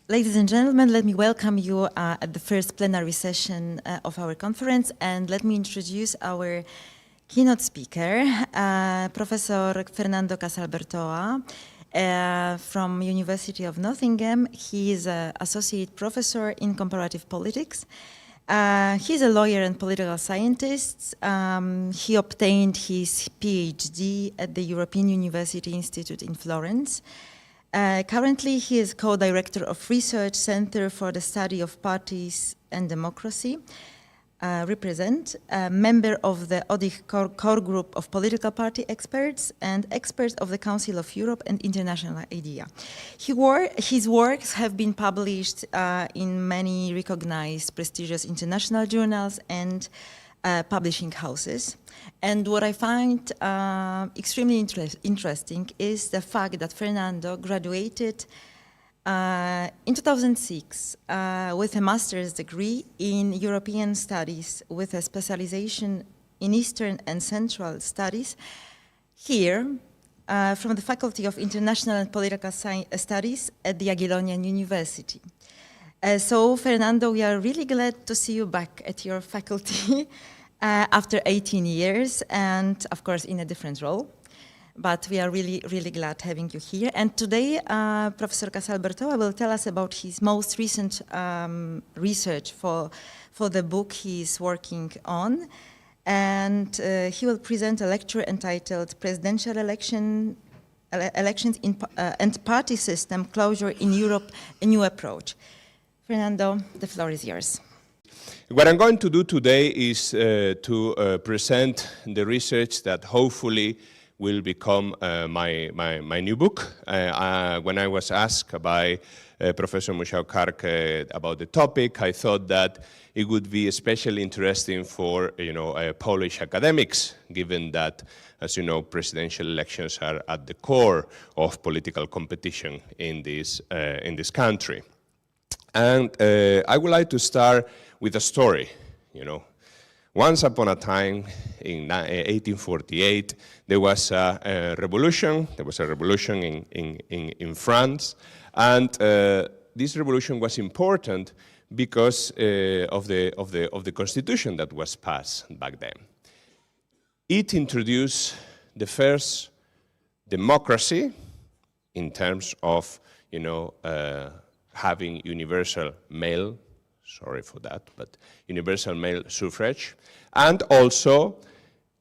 Ladies and gentlemen, let me welcome you at the first plenary session of our conference, and let me introduce our keynote speaker, Professor Fernando Casal Bértoa from University of Nottingham. He is an associate professor in comparative politics. He's a lawyer and political scientist. He obtained his PhD at the European University Institute in Florence. Currently, he is co-director of Research Center for the Study of Parties and Democracy, a member of the ODIHR core group of political party experts and experts of the Council of Europe and International IDEA. His works have been published in many recognized prestigious international journals and publishing houses. And what I find extremely interesting is the fact that Fernando graduated in 2006 with a master's degree in European Studies with a specialization in Eastern and Central Studies here from the Faculty of International and Political Studies at the Jagiellonian University. So, Fernando, we are really glad to see you back at your faculty after 18 years and, of course, in a different role. But we are really, really glad having you here. And today, Professor Casal Bértoa will tell us about his most recent research for the book he's working on. And he will present a lecture entitled Presidential Elections and Party System Closure in Europe, a New Approach. Fernando, the floor is yours. What I'm going to do today is to present the research that hopefully will become my new book. When I was asked by Professor Musiał-Kark about the topic, I thought that it would be especially interesting for Polish academics, given that, as you know, presidential elections are at the core of political competition in this country. And I would like to start with a story. Once upon a time, in 1848, there was a revolution. There was a revolution in France, and this revolution was important because of the constitution that was passed back then. It introduced the first democracy in terms of having universal male. Sorry for that, but universal male suffrage, and also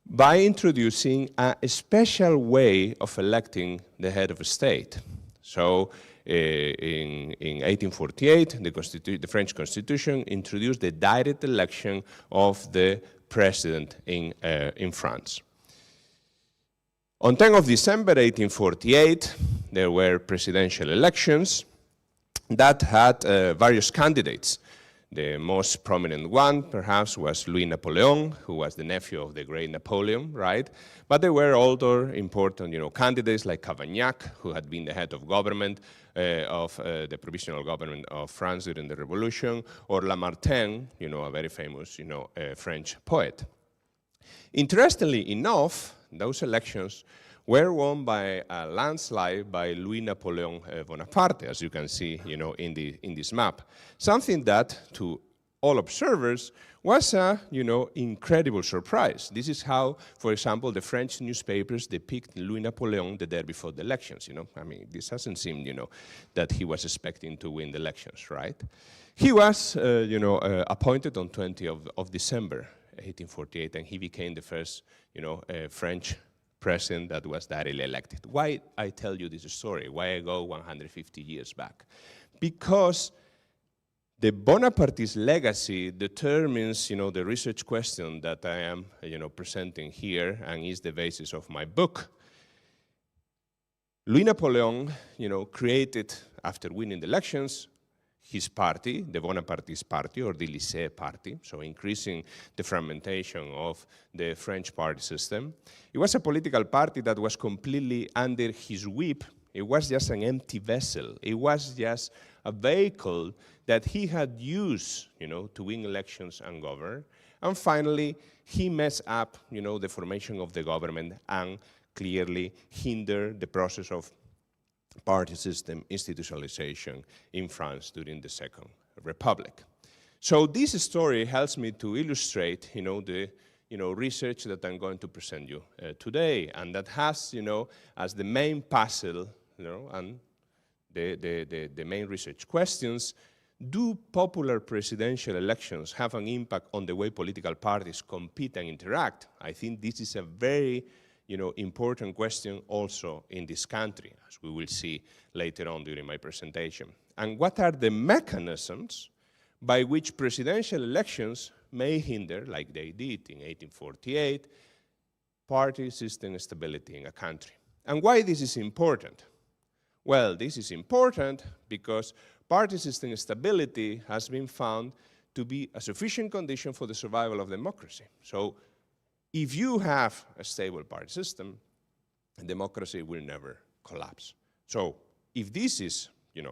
by introducing a special way of electing the head of a state. So in 1848, the French Constitution introduced the direct election of the president in France. On 10th of December 1848, there were presidential elections that had various candidates. The most prominent one, perhaps, was Louis Napoleon, who was the nephew of the great Napoleon, right? But there were other important, candidates like Cavaignac, who had been the head of government of the provisional government of France during the Revolution, or Lamartine, a very famous, French poet. Interestingly enough, those elections were won by a landslide by Louis Napoleon Bonaparte, as you can see, in this map. Something that, to all observers, was a, incredible surprise. This is how, for example, the French newspapers depict Louis Napoleon the day before the elections. I mean, this doesn't seem, that he was expecting to win the elections, right? He was, appointed on 20th of December, 1848, and he became the first, French president that was directly elected. Why I tell you this story? Why I go 150 years back? Because the Bonapartist legacy determines, the research question that I am, presenting here, and is the basis of my book. Louis Napoleon, created, after winning the elections, his party, the Bonapartist party, or the Élysée party, so increasing the fragmentation of the French party system. It was a political party that was completely under his whip. It was just an empty vessel. It was just a vehicle that he had used, to win elections and govern. And finally, he messed up, the formation of the government and clearly hindered the process of party system institutionalization in France during the Second Republic. So this story helps me to illustrate, the research that I'm going to present you today, and that has, as the main puzzle, and the main research questions: do popular presidential elections have an impact on the way political parties compete and interact? I think this is a very important question also in this country, as we will see later on during my presentation. And what are the mechanisms by which presidential elections may hinder, like they did in 1848, party system stability in a country? And why this is important? Well, this is important because party system stability has been found to be a sufficient condition for the survival of democracy. So if you have a stable party system, democracy will never collapse. So if this is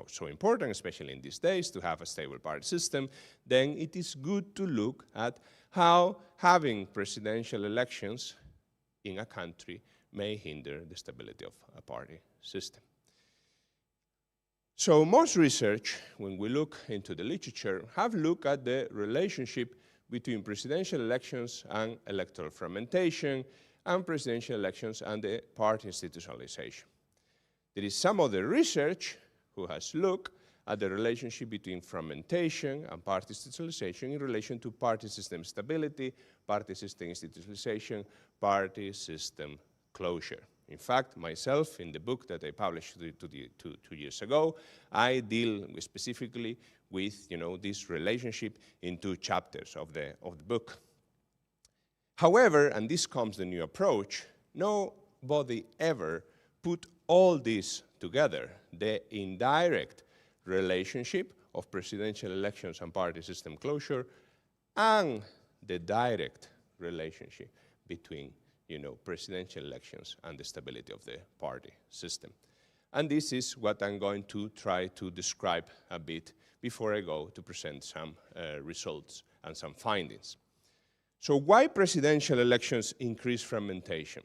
so important, especially in these days, to have a stable party system, then it is good to look at how having presidential elections in a country may hinder the stability of a party system. So most research, when we look into the literature, have looked at the relationship between presidential elections and electoral fragmentation, and presidential elections and the party institutionalization. There is some other research who has looked at the relationship between fragmentation and party institutionalization in relation to party system stability, party system institutionalization, party system closure. In fact, myself, in the book that I published 2 years ago, I deal specifically with this relationship in 2 chapters of the book. However, and this comes the new approach, nobody ever put all this together, the indirect relationship of presidential elections and party system closure, and the direct relationship between presidential elections and the stability of the party system. And this is what I'm going to try to describe a bit before I go to present some results and some findings. So why presidential elections increase fragmentation?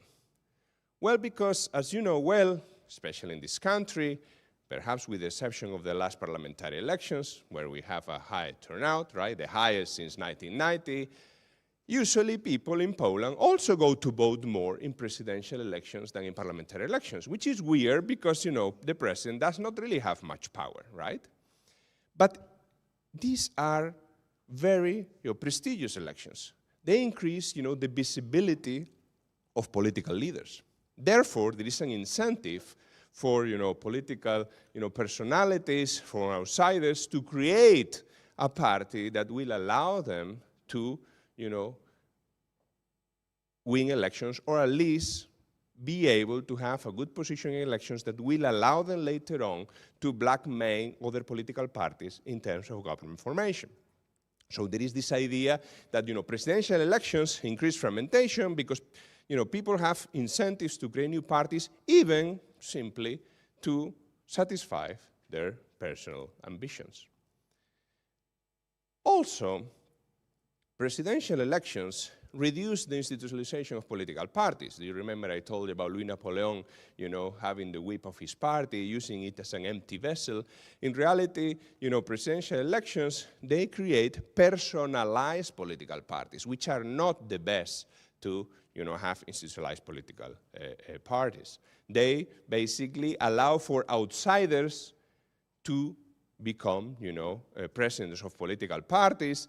Well, because as you know well, especially in this country, perhaps with the exception of the last parliamentary elections, where we have a high turnout, right, the highest since 1990, usually people in Poland also go to vote more in presidential elections than in parliamentary elections, which is weird because, the president does not really have much power, right? But these are very prestigious elections. They increase, the visibility of political leaders. Therefore, there is an incentive for, political, personalities, for outsiders to create a party that will allow them to, win elections, or at least be able to have a good position in elections that will allow them later on to blackmail other political parties in terms of government formation. So there is this idea that, presidential elections increase fragmentation because, people have incentives to create new parties, even simply to satisfy their personal ambitions. Also, presidential elections reduce the institutionalization of political parties. Do you remember I told you about Louis Napoleon, having the whip of his party, using it as an empty vessel? In reality, presidential elections, they create personalized political parties, which are not the best to, have institutionalized political parties. They basically allow for outsiders to become, presidents of political parties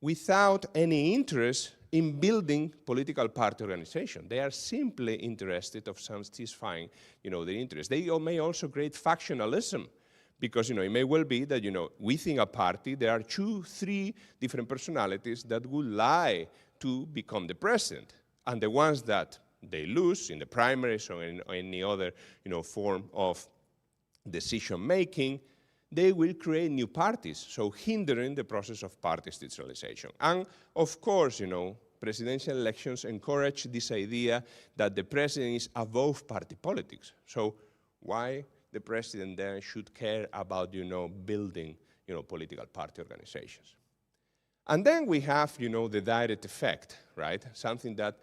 without any interest in building political party organization. They are simply interested of satisfying, their interests. They may also create factionalism, because, it may well be that, within a party there are 2, 3 different personalities that would lie to become the president. And the ones that they lose in the primaries or in any other, form of decision-making, they will create new parties, so hindering the process of party institutionalization. And of course, presidential elections encourage this idea that the president is above party politics. So why the president then should care about, building, political party organizations? And then we have, the direct effect, right? Something that,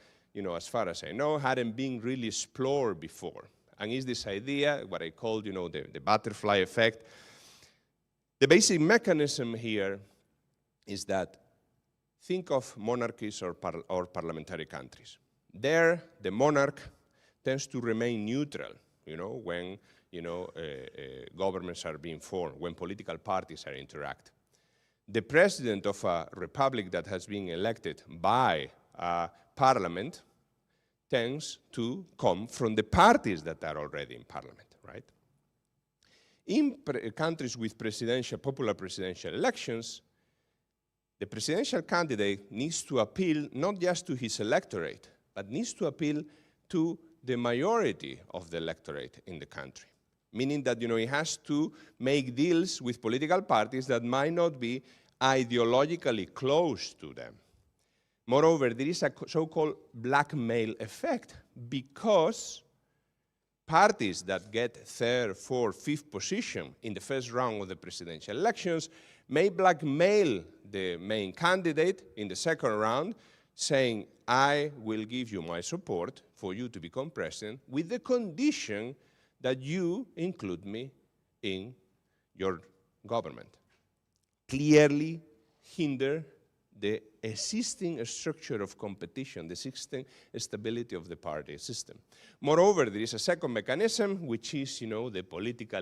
as far as I know, hadn't been really explored before. And it's this idea, what I call, the butterfly effect. The basic mechanism here is that think of monarchies or parliamentary countries. There, the monarch tends to remain neutral, when governments are being formed, when political parties are interacting. The president of a republic that has been elected by a parliament tends to come from the parties that are already in parliament, right? In countries with popular presidential elections, the presidential candidate needs to appeal not just to his electorate, but needs to appeal to the majority of the electorate in the country. Meaning that, he has to make deals with political parties that might not be ideologically close to them. Moreover, there is a so-called blackmail effect because parties that get third, fourth, fifth position in the first round of the presidential elections may blackmail the main candidate in the second round, saying, I will give you my support for you to become president with the condition that you include me in your government. Clearly hinder the existing structure of competition, the existing stability of the party system. Moreover, there is a second mechanism, which is, the political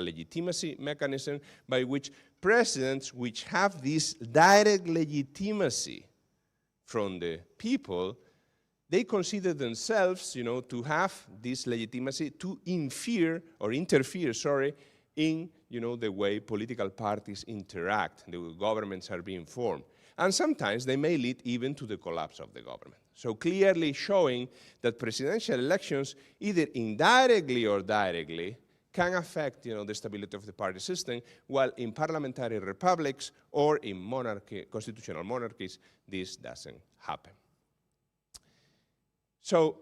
legitimacy mechanism, by which presidents which have this direct legitimacy from the people, they consider themselves, to have this legitimacy to interfere, in, the way political parties interact, the governments are being formed. And sometimes they may lead even to the collapse of the government. So clearly showing that presidential elections, either indirectly or directly, can affect, the stability of the party system, while in parliamentary republics or in constitutional monarchies, this doesn't happen. So,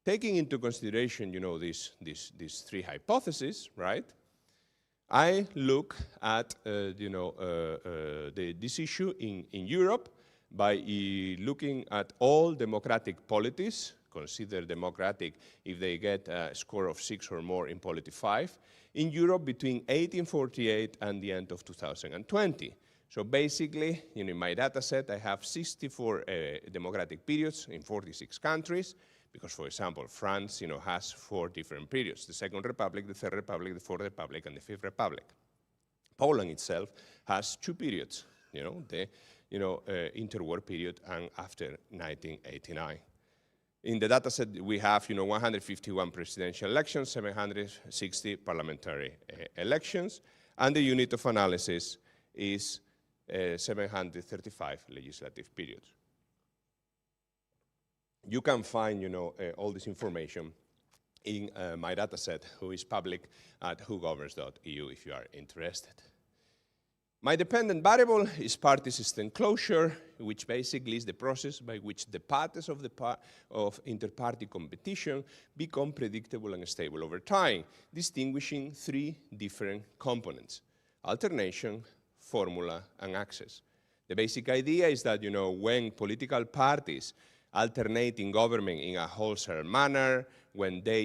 taking into consideration, these three hypotheses, right? I look at, this issue in Europe by looking at all democratic polities, consider democratic if they get a score of 6 or more in polity 5, in Europe between 1848 and the end of 2020. So basically, in my data set, I have 64 democratic periods in 46 countries, because, for example, France, has 4 different periods: the Second Republic, the Third Republic, the Fourth Republic, and the Fifth Republic. Poland itself has 2 periods, the interwar period and after 1989. In the data set, we have 151 presidential elections, 760 parliamentary elections, and the unit of analysis is 735 legislative periods. You can find, all this information in my dataset, who is public at whogoverns.eu if you are interested. My dependent variable is party system closure, which basically is the process by which the patterns of inter-party competition become predictable and stable over time, distinguishing 3 different components: alternation, formula, and access. The basic idea is that, when political parties alternate in government in a wholesale manner, when they,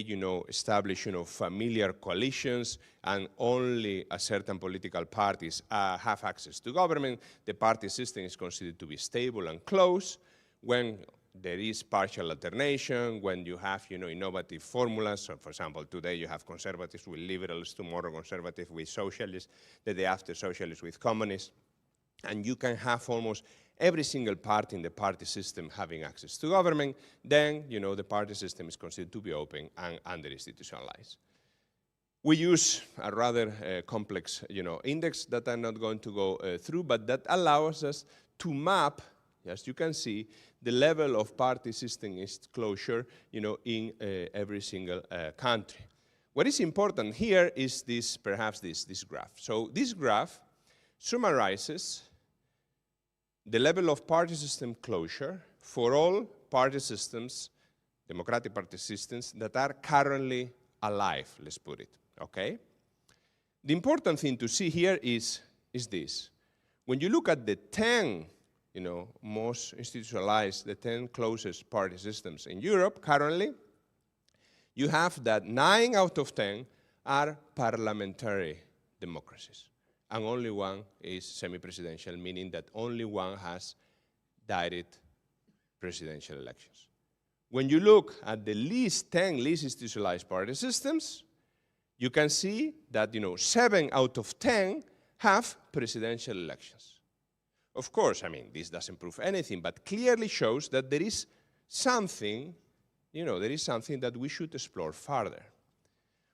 establish, familiar coalitions, and only a certain political parties have access to government, the party system is considered to be stable and close. When there is partial alternation, when you have, innovative formulas, so for example, today you have conservatives with liberals, tomorrow conservatives with socialists, the day after socialists with communists, and you can have almost every single party in the party system having access to government, then, the party system is considered to be open and under-institutionalized. We use a rather complex, index that I'm not going to go through, but that allows us to map, as you can see, the level of party system closure, in every single country. What is important here is perhaps this graph. So this graph summarizes the level of party system closure for all party systems, democratic party systems, that are currently alive, let's put it, okay? The important thing to see here is this. When you look at the 10, most institutionalized, the 10 closest party systems in Europe currently, you have that 9 out of 10 are parliamentary democracies. And only one is semi-presidential, meaning that only one has direct presidential elections. When you look at the least 10 least institutionalized party systems, you can see that 7 out of 10 have presidential elections. Of course, I mean, this doesn't prove anything, but clearly shows that there is something, that we should explore further.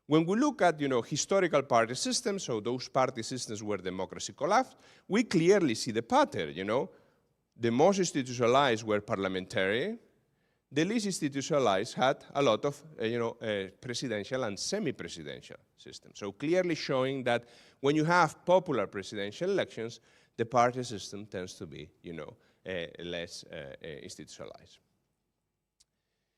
When we look at, historical party systems, so those party systems where democracy collapsed, we clearly see the pattern, The most institutionalized were parliamentary. The least institutionalized had a lot of, presidential and semi-presidential systems. So clearly showing that when you have popular presidential elections, the party system tends to be, less institutionalized.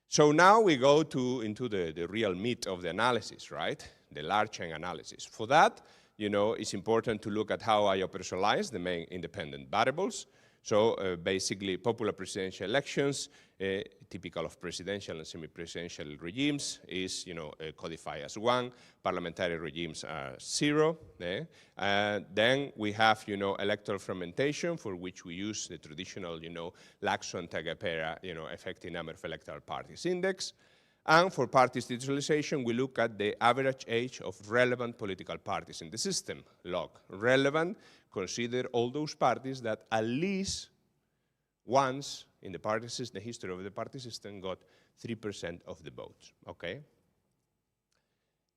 So now we go into the real meat of the analysis, right? The large chain analysis. For that, it's important to look at how I operationalize the main independent variables. So basically, popular presidential elections, typical of presidential and semi-presidential regimes, is codified as 1. Parliamentary regimes are 0. Then we have electoral fragmentation, for which we use the traditional Laxo and Tagapera effective number of electoral parties index. And for party institutionalization, we look at the average age of relevant political parties in the system, log. Relevant, consider all those parties that at least once in the party system, the history of the party system, got 3% of the votes, okay?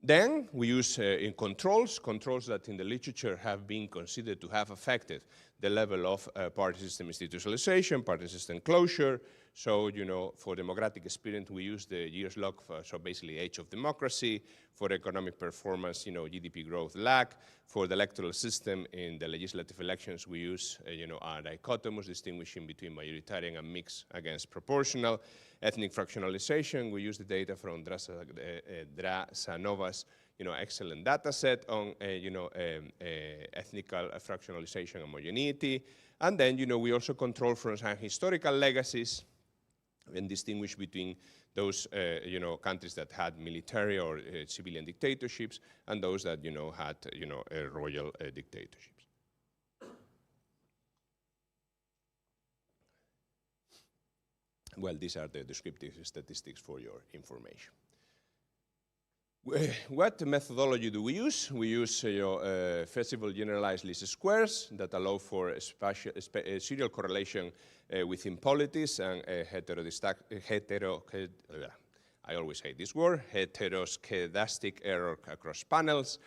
Then we use in controls that in the literature have been considered to have affected the level of party system institutionalization, party system closure. So, for democratic experience, we use the years log, so basically age of democracy. For economic performance, GDP growth lag. For the electoral system, in the legislative elections, we use, a dichotomous distinguishing between majoritarian and mixed against proportional. Ethnic fractionalization, we use the data from Drasanova's, excellent data set on, ethnical fractionalization and homogeneity. And then, we also control from some historical legacies and distinguish between those, countries that had military or civilian dictatorships and those that, had, royal dictatorships. Well, these are the descriptive statistics for your information. What methodology do we use? We use feasible generalized least squares that allow for a serial correlation within polities and I always hate this word, heteroscedastic error across panels.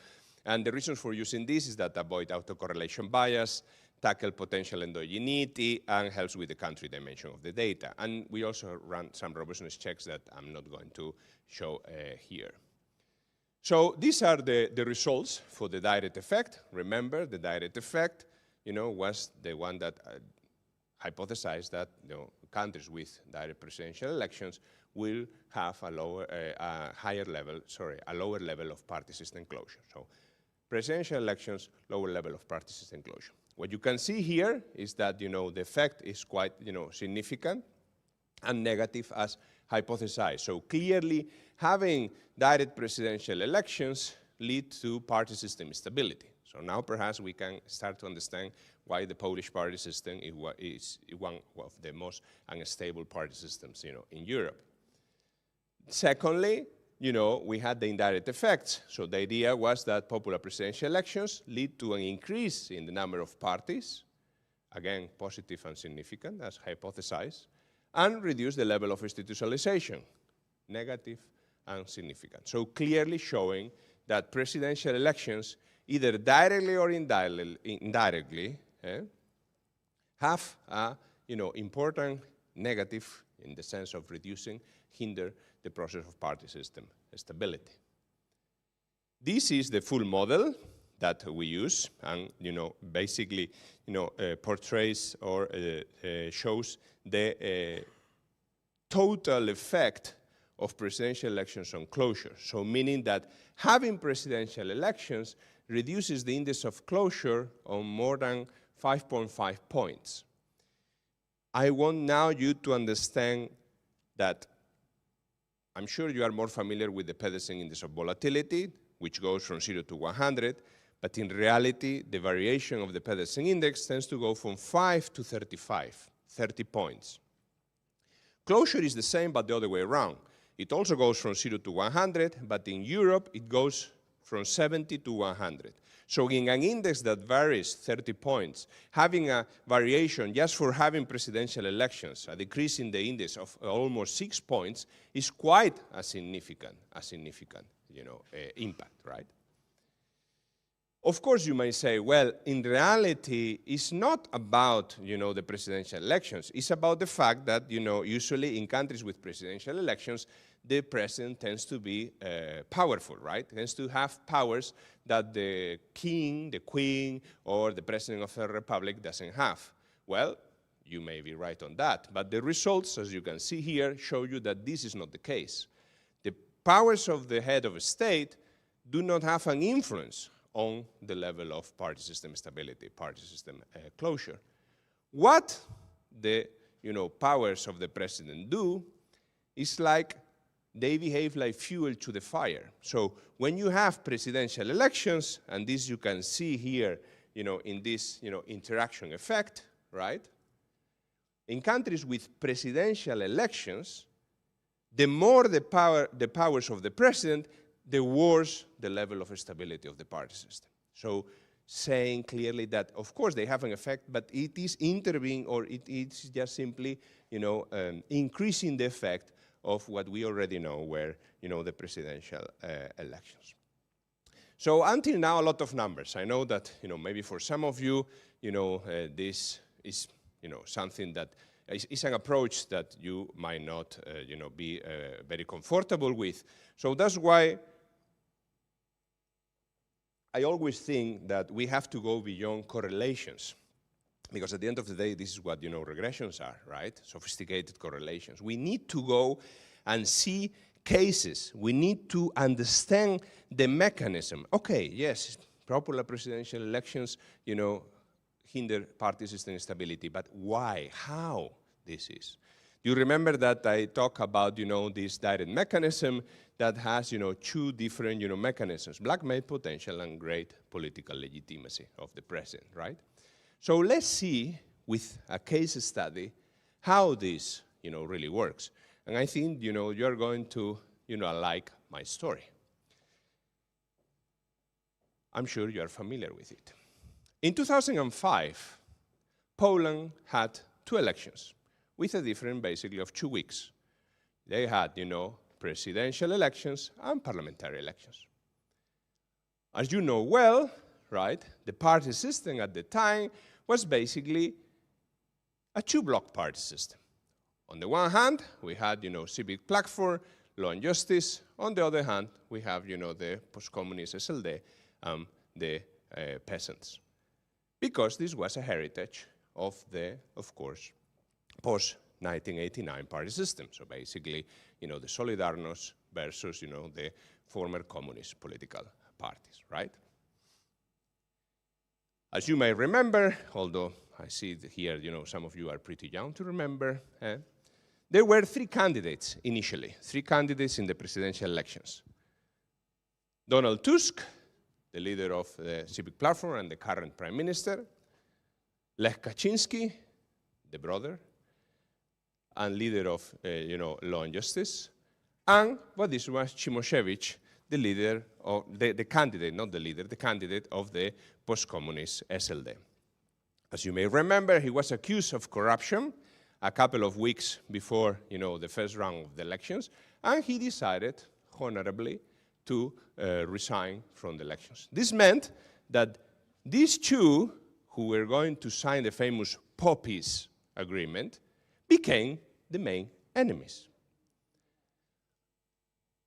And the reasons for using this is that avoid autocorrelation bias, tackle potential endogeneity, and helps with the country dimension of the data. And we also run some robustness checks that I'm not going to show here. So these are the results for the direct effect. Remember, the direct effect, was the one that hypothesized that countries with direct presidential elections will have a lower level of party system closure. So presidential elections, lower level of party system closure. What you can see here is that the effect is quite significant and negative as hypothesized. So clearly, having direct presidential elections lead to party system instability. So now perhaps we can start to understand why the Polish party system is one of the most unstable party systems, in Europe. Secondly, we had the indirect effects. So the idea was that popular presidential elections lead to an increase in the number of parties, again, positive and significant as hypothesized, and reduce the level of institutionalization, negative and significant. So clearly showing that presidential elections, either directly or indirectly, have a important negative in the sense of hinder the process of party system stability. This is the full model that we use, and basically portrays or shows the total effect of presidential elections on closure. So meaning that having presidential elections reduces the index of closure on more than 5.5 points. I want now you to understand that I'm sure you are more familiar with the Pedersen index of volatility, which goes from 0 to 100, but in reality, the variation of the Pedersen index tends to go from 5 to 35, 30 points. Closure is the same, but the other way around. It also goes from 0 to 100, but in Europe, it goes from 70 to 100. So in an index that varies 30 points, having a variation just for having presidential elections, a decrease in the index of almost 6 points, is quite a significant impact, right? Of course, you may say, well, in reality, it's not about, the presidential elections. It's about the fact that, usually in countries with presidential elections, the president tends to be powerful, right? Tends to have powers that the king, the queen, or the president of the republic doesn't have. Well, you may be right on that, but the results, as you can see here, show you that this is not the case. The powers of the head of a state do not have an influence on the level of party system stability, party system closure. What the powers of the president do is like they behave like fuel to the fire. So when you have presidential elections, and this you can see here, in this interaction effect, right? In countries with presidential elections, the more the powers of the president, the worse the level of stability of the party system. So saying clearly that, of course, they have an effect, but it is intervening, or it is just simply, increasing the effect of what we already know were, the presidential elections. So until now, a lot of numbers. I know that, maybe for some of you, this is, something that is an approach that you might not, be very comfortable with. So that's why I always think that we have to go beyond correlations, because at the end of the day, this is what, regressions are, right? Sophisticated correlations. We need to go and see cases. We need to understand the mechanism. Okay, yes, popular presidential elections, hinder party system stability, but why? How this is? You remember that I talk about, this direct mechanism that has, two different, mechanisms, blackmail potential and great political legitimacy of the president, right? So let's see with a case study how this, really works. And I think, you're going to, like my story. I'm sure you are familiar with it. In 2005, Poland had two elections with a difference basically of 2 weeks. They had, presidential elections and parliamentary elections. As you know well, right, the party system at the time was basically a two-block party system. On the one hand, we had, civic platform, law and justice. On the other hand, we have, the post-communist SLD and the peasants. Because this was a heritage of the, of course, post-1989 party system. So basically, the Solidarność versus, the former communist political parties, right? As you may remember, although I see here, some of you are pretty young to remember, there were three candidates initially, three candidates in the presidential elections. Donald Tusk, the leader of the civic platform and the current prime minister, Lech Kaczynski, the brother, and leader of, law and justice, and Władysław Cimoszewicz, the leader of, the candidate, not the leader, the candidate of the post-communist SLD. As you may remember, he was accused of corruption a couple of weeks before, the first round of the elections, and he decided, honorably, to resign from the elections. This meant that these two, who were going to sign the famous Poppies agreement, became the main enemies.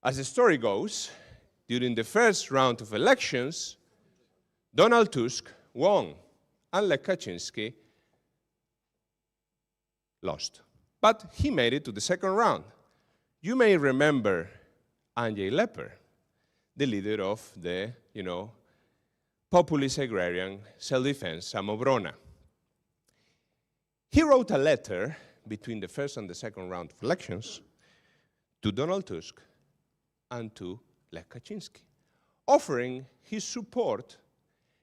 As the story goes, during the first round of elections, Donald Tusk won, and Lech Kaczynski lost. But he made it to the second round. You may remember Andrzej Lepper, the leader of the, populist agrarian self-defense Samobrona. He wrote a letter between the first and the second round of elections to Donald Tusk and to Lech Kaczynski, offering his support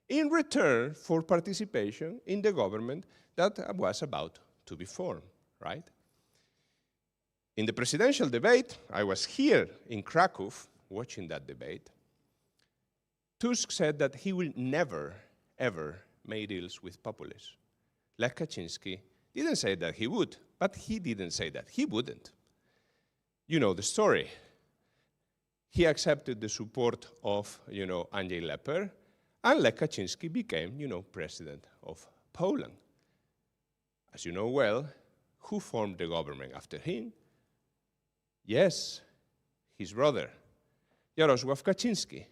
in return for participation in the government that was about to be formed, right? In the presidential debate, I was here in Krakow watching that debate. Tusk said that he will never, ever make deals with populists. Lech Kaczynski didn't say that he would, but he didn't say that he wouldn't. You know the story. He accepted the support of, Andrzej Leper, and Lech Kaczynski became, president of Poland. As you know well, who formed the government after him? Yes, his brother, Jarosław Kaczyński,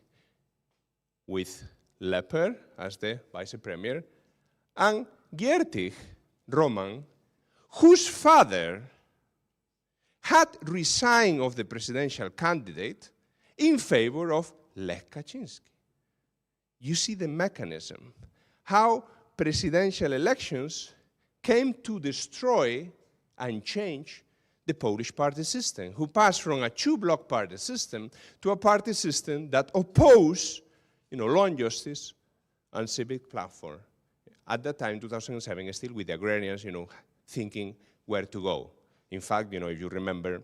with Leper as the vice premier, and Giertych Roman, whose father had resigned of the presidential candidate in favor of Lech Kaczynski. You see the mechanism, how presidential elections came to destroy and change the Polish party system, who passed from a two-block party system to a party system that opposed, law and justice and civic platform. At that time, 2007, still with the agrarians, thinking where to go. In fact, if you remember,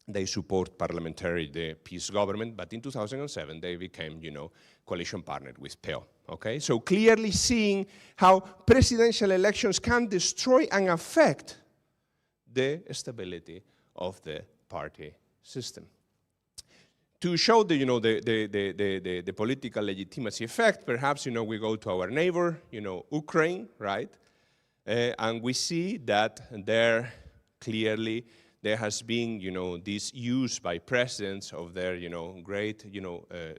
they support the peace government, but in 2007, they became, coalition partner with PO, okay? So clearly seeing how presidential elections can destroy and affect the stability of the party system. To show the political legitimacy effect, perhaps, we go to our neighbor, Ukraine, right? And we see that there clearly there has been, this use by presidents of their, great,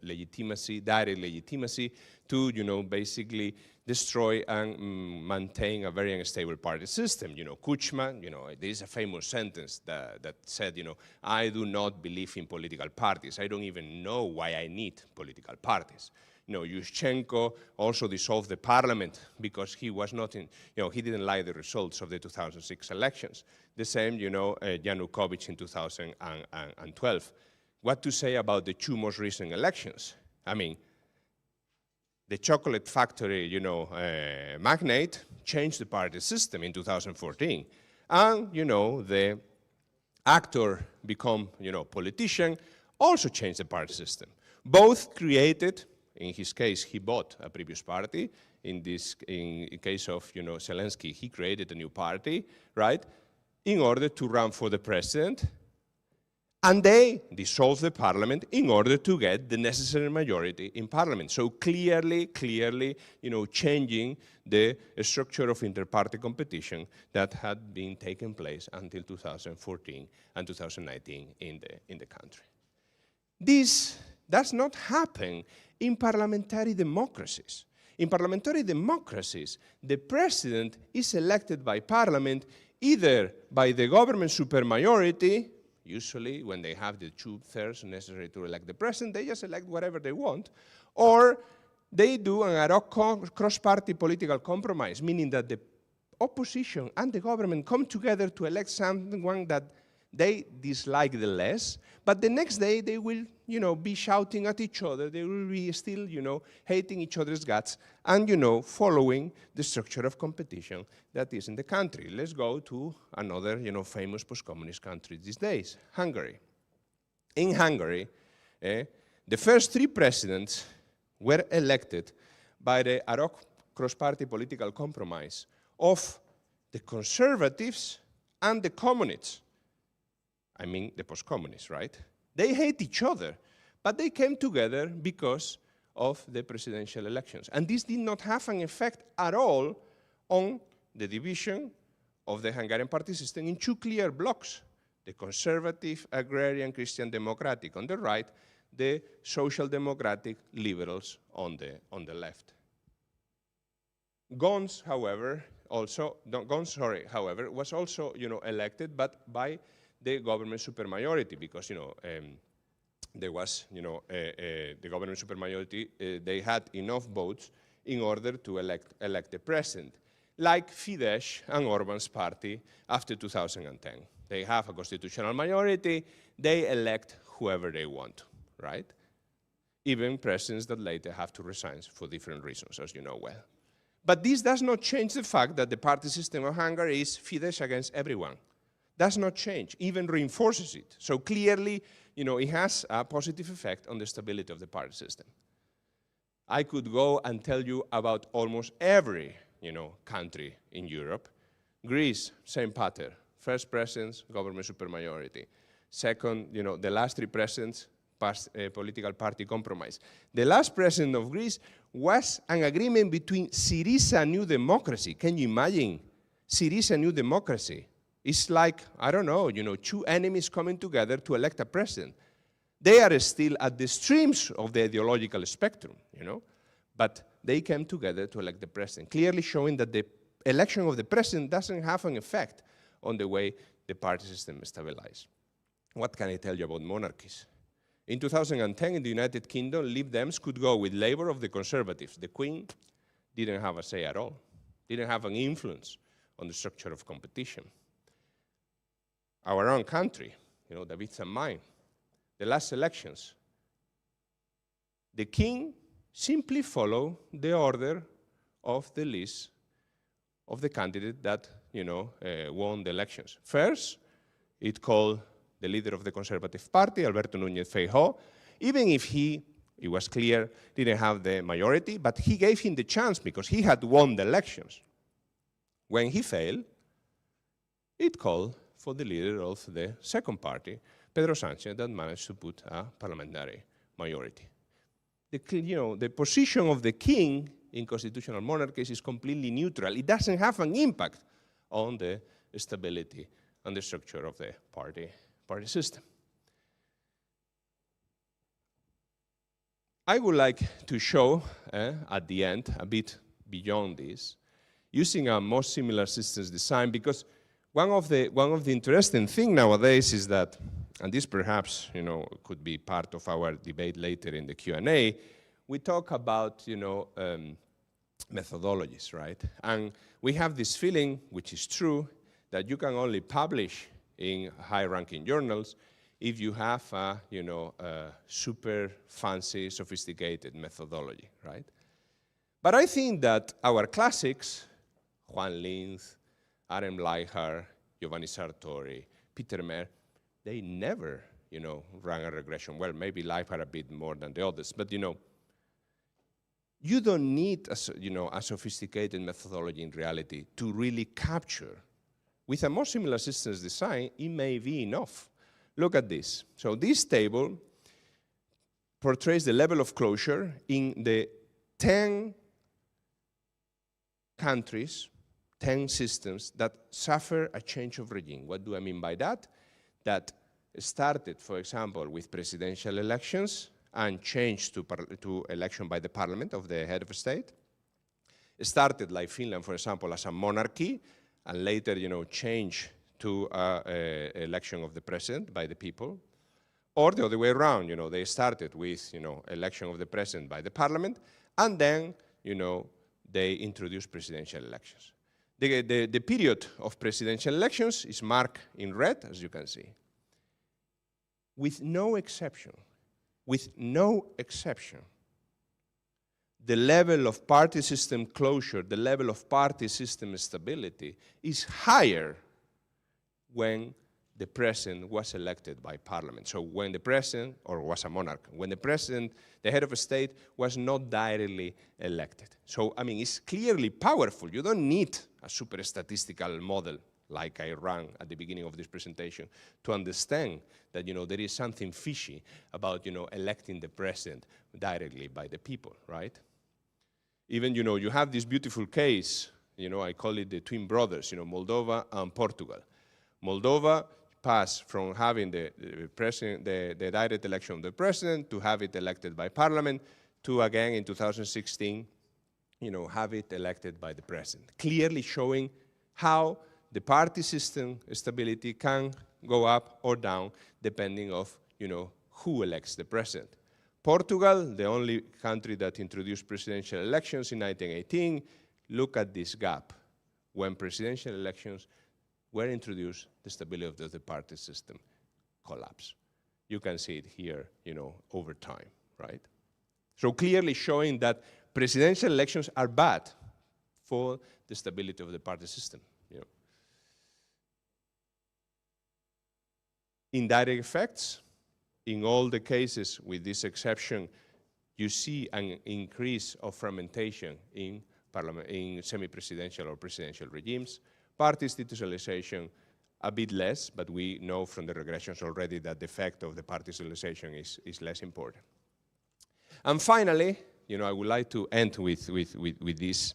legitimacy, direct legitimacy to, basically destroy and maintain a very unstable party system. Kuchma, there is a famous sentence that said, I do not believe in political parties. I don't even know why I need political parties. Yushchenko also dissolved the parliament because he was not in, he didn't like the results of the 2006 elections. The same, Yanukovych in 2012. What to say about the two most recent elections? I mean, the chocolate factory, magnate changed the party system in 2014. And, the actor become, politician, also changed the party system. Both created, in his case, he bought a previous party. In case of, Zelensky, he created a new party, right, in order to run for the president. And they dissolved the parliament in order to get the necessary majority in parliament. So clearly, changing the structure of inter-party competition that had been taking place until 2014 and 2019 in the country. This does not happen in parliamentary democracies. In parliamentary democracies, the president is elected by parliament either by the government supermajority. Usually, when they have the 2/3 necessary to elect the president, they just elect whatever they want, or they do an ad hoc cross-party political compromise, meaning that the opposition and the government come together to elect someone that they dislike the less, but the next day they will, be shouting at each other, they will be still, hating each other's guts, and, following the structure of competition that is in the country. Let's go to another, famous post-communist country these days, Hungary. In Hungary, the first 3 presidents were elected by the ad hoc cross-party political compromise of the conservatives and the communists. I mean, the post-communists, right? They hate each other, but they came together because of the presidential elections. And this did not have an effect at all on the division of the Hungarian party system in 2 clear blocks: the conservative, agrarian, Christian democratic on the right, the social democratic liberals on the left. Gons, however, was also, elected, but by the government supermajority, because, there was, the government supermajority, they had enough votes in order to elect the president, like Fidesz and Orban's party after 2010. they have a constitutional majority, they elect whoever they want, right? Even presidents that later have to resign for different reasons, as you know well. But this does not change the fact that the party system of Hungary is Fidesz against everyone. Does not change, even reinforces it. So clearly, it has a positive effect on the stability of the party system. I could go and tell you about almost every, country in Europe. Greece, same pattern. First presidents, government supermajority. Second, the last 3 presidents, passed a political party compromise. The last president of Greece was an agreement between Syriza New Democracy. Can you imagine? Syriza New Democracy. It's like, I don't know, 2 enemies coming together to elect a president. They are still at the extremes of the ideological spectrum, but they came together to elect the president, clearly showing that the election of the president doesn't have an effect on the way the party system is stabilized. What can I tell you about monarchies? In 2010, in the United Kingdom, Lib Dems could go with Labour of the Conservatives. The Queen didn't have a say at all, didn't have an influence on the structure of competition. Our own country, David's and mine, the last elections, the king simply followed the order of the list of the candidate that, won the elections. First, it called the leader of the Conservative Party, Alberto Núñez Feijóo, even if it was clear, didn't have the majority, but he gave him the chance because he had won the elections. When he failed, it called for the leader of the second party, Pedro Sánchez, that managed to put a parliamentary majority. The position of the king in constitutional monarchies is completely neutral. It doesn't have an impact on the stability and the structure of the party system. I would like to show at the end, a bit beyond this, using a more similar systems design, because one of the interesting things nowadays is that, and this perhaps could be part of our debate later in the Q&A, we talk about methodologies, right? And we have this feeling, which is true, that you can only publish in high-ranking journals if you have a super fancy, sophisticated methodology, right? But I think that our classics, Juan Linz, R.M. Leichardt, Giovanni Sartori, Peter Mayer, they never, ran a regression. Well, maybe Leichardt a bit more than the others, but you don't need a sophisticated methodology in reality to really capture. With a more similar systems design, it may be enough. Look at this. So this table portrays the level of closure in the 10 countries, 10 systems that suffer a change of regime. What do I mean by that? That started, for example, with presidential elections and changed to election by the parliament of the head of state. It started, like Finland, for example, as a monarchy, and later, changed to election of the president by the people. Or the other way around, they started with, election of the president by the parliament, and then, they introduced presidential elections. The period of presidential elections is marked in red, as you can see. With no exception, the level of party system closure, the level of party system stability is higher when the president was elected by parliament. So when the president, or was a monarch, when the president, the head of a state, was not directly elected. So, it's clearly powerful. You don't need a super statistical model like I ran at the beginning of this presentation to understand that, there is something fishy about, electing the president directly by the people, right? Even, you have this beautiful case, I call it the twin brothers, Moldova and Portugal. Moldova passed from having the direct election of the president to have it elected by parliament to, again, in 2016, have it elected by the president. Clearly showing how the party system stability can go up or down depending of, who elects the president. Portugal, the only country that introduced presidential elections in 1918, look at this gap. When presidential elections, were introduced, the stability of the party system collapsed. You can see it here, over time, right? So clearly showing that presidential elections are bad for the stability of the party system. Indirect effects, in all the cases, with this exception, you see an increase of fragmentation in semi-presidential or presidential regimes. Party institutionalization, a bit less, but we know from the regressions already that the effect of the party institutionalization is less important. And finally, I would like to end with this.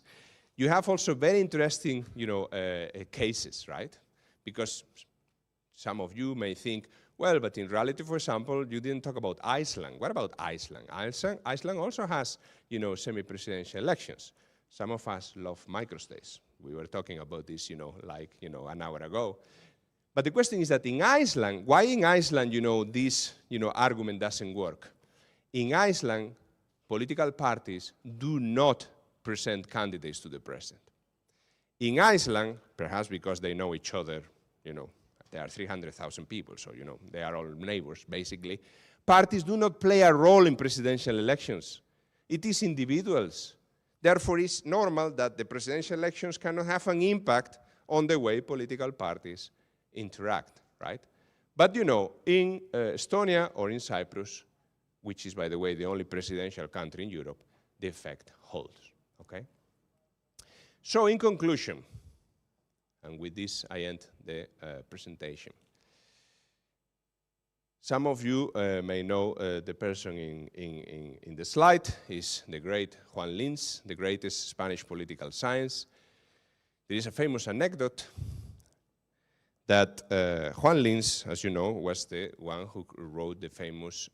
You have also very interesting, cases, right? Because some of you may think, well, but in reality, for example, you didn't talk about Iceland. What about Iceland? Iceland also has, semi-presidential elections. Some of us love microstates. We were talking about this, an hour ago. But the question is that in Iceland, why in Iceland, this, argument doesn't work? In Iceland, political parties do not present candidates to the president. In Iceland, perhaps because they know each other, there are 300,000 people, so, they are all neighbors, basically. Parties do not play a role in presidential elections. It is individuals. Therefore, it's normal that the presidential elections cannot have an impact on the way political parties interact, right? But, in Estonia or in Cyprus, which is, by the way, the only presidential country in Europe, the effect holds, okay? So, in conclusion, and with this, I end the presentation. Some of you may know the person in the slide is the great Juan Lins, the greatest Spanish political science. There is a famous anecdote that Juan Lins, as you know, was the one who wrote the famous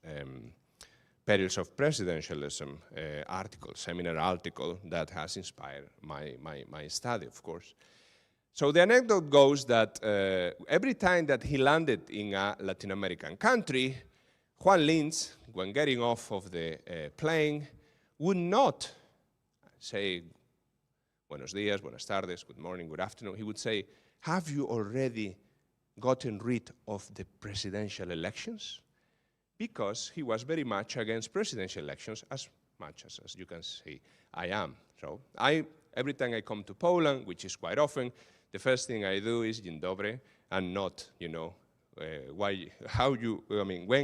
Perils of Presidentialism seminar article that has inspired my study, of course. So the anecdote goes that every time that he landed in a Latin American country, Juan Lins, when getting off of the plane, would not say, buenos días, buenas tardes, good morning, good afternoon. He would say, have you already gotten rid of the presidential elections? Because he was very much against presidential elections, as much as you can see I am. So every time I come to Poland, which is quite often, the first thing I do is dzień dobry, and not, when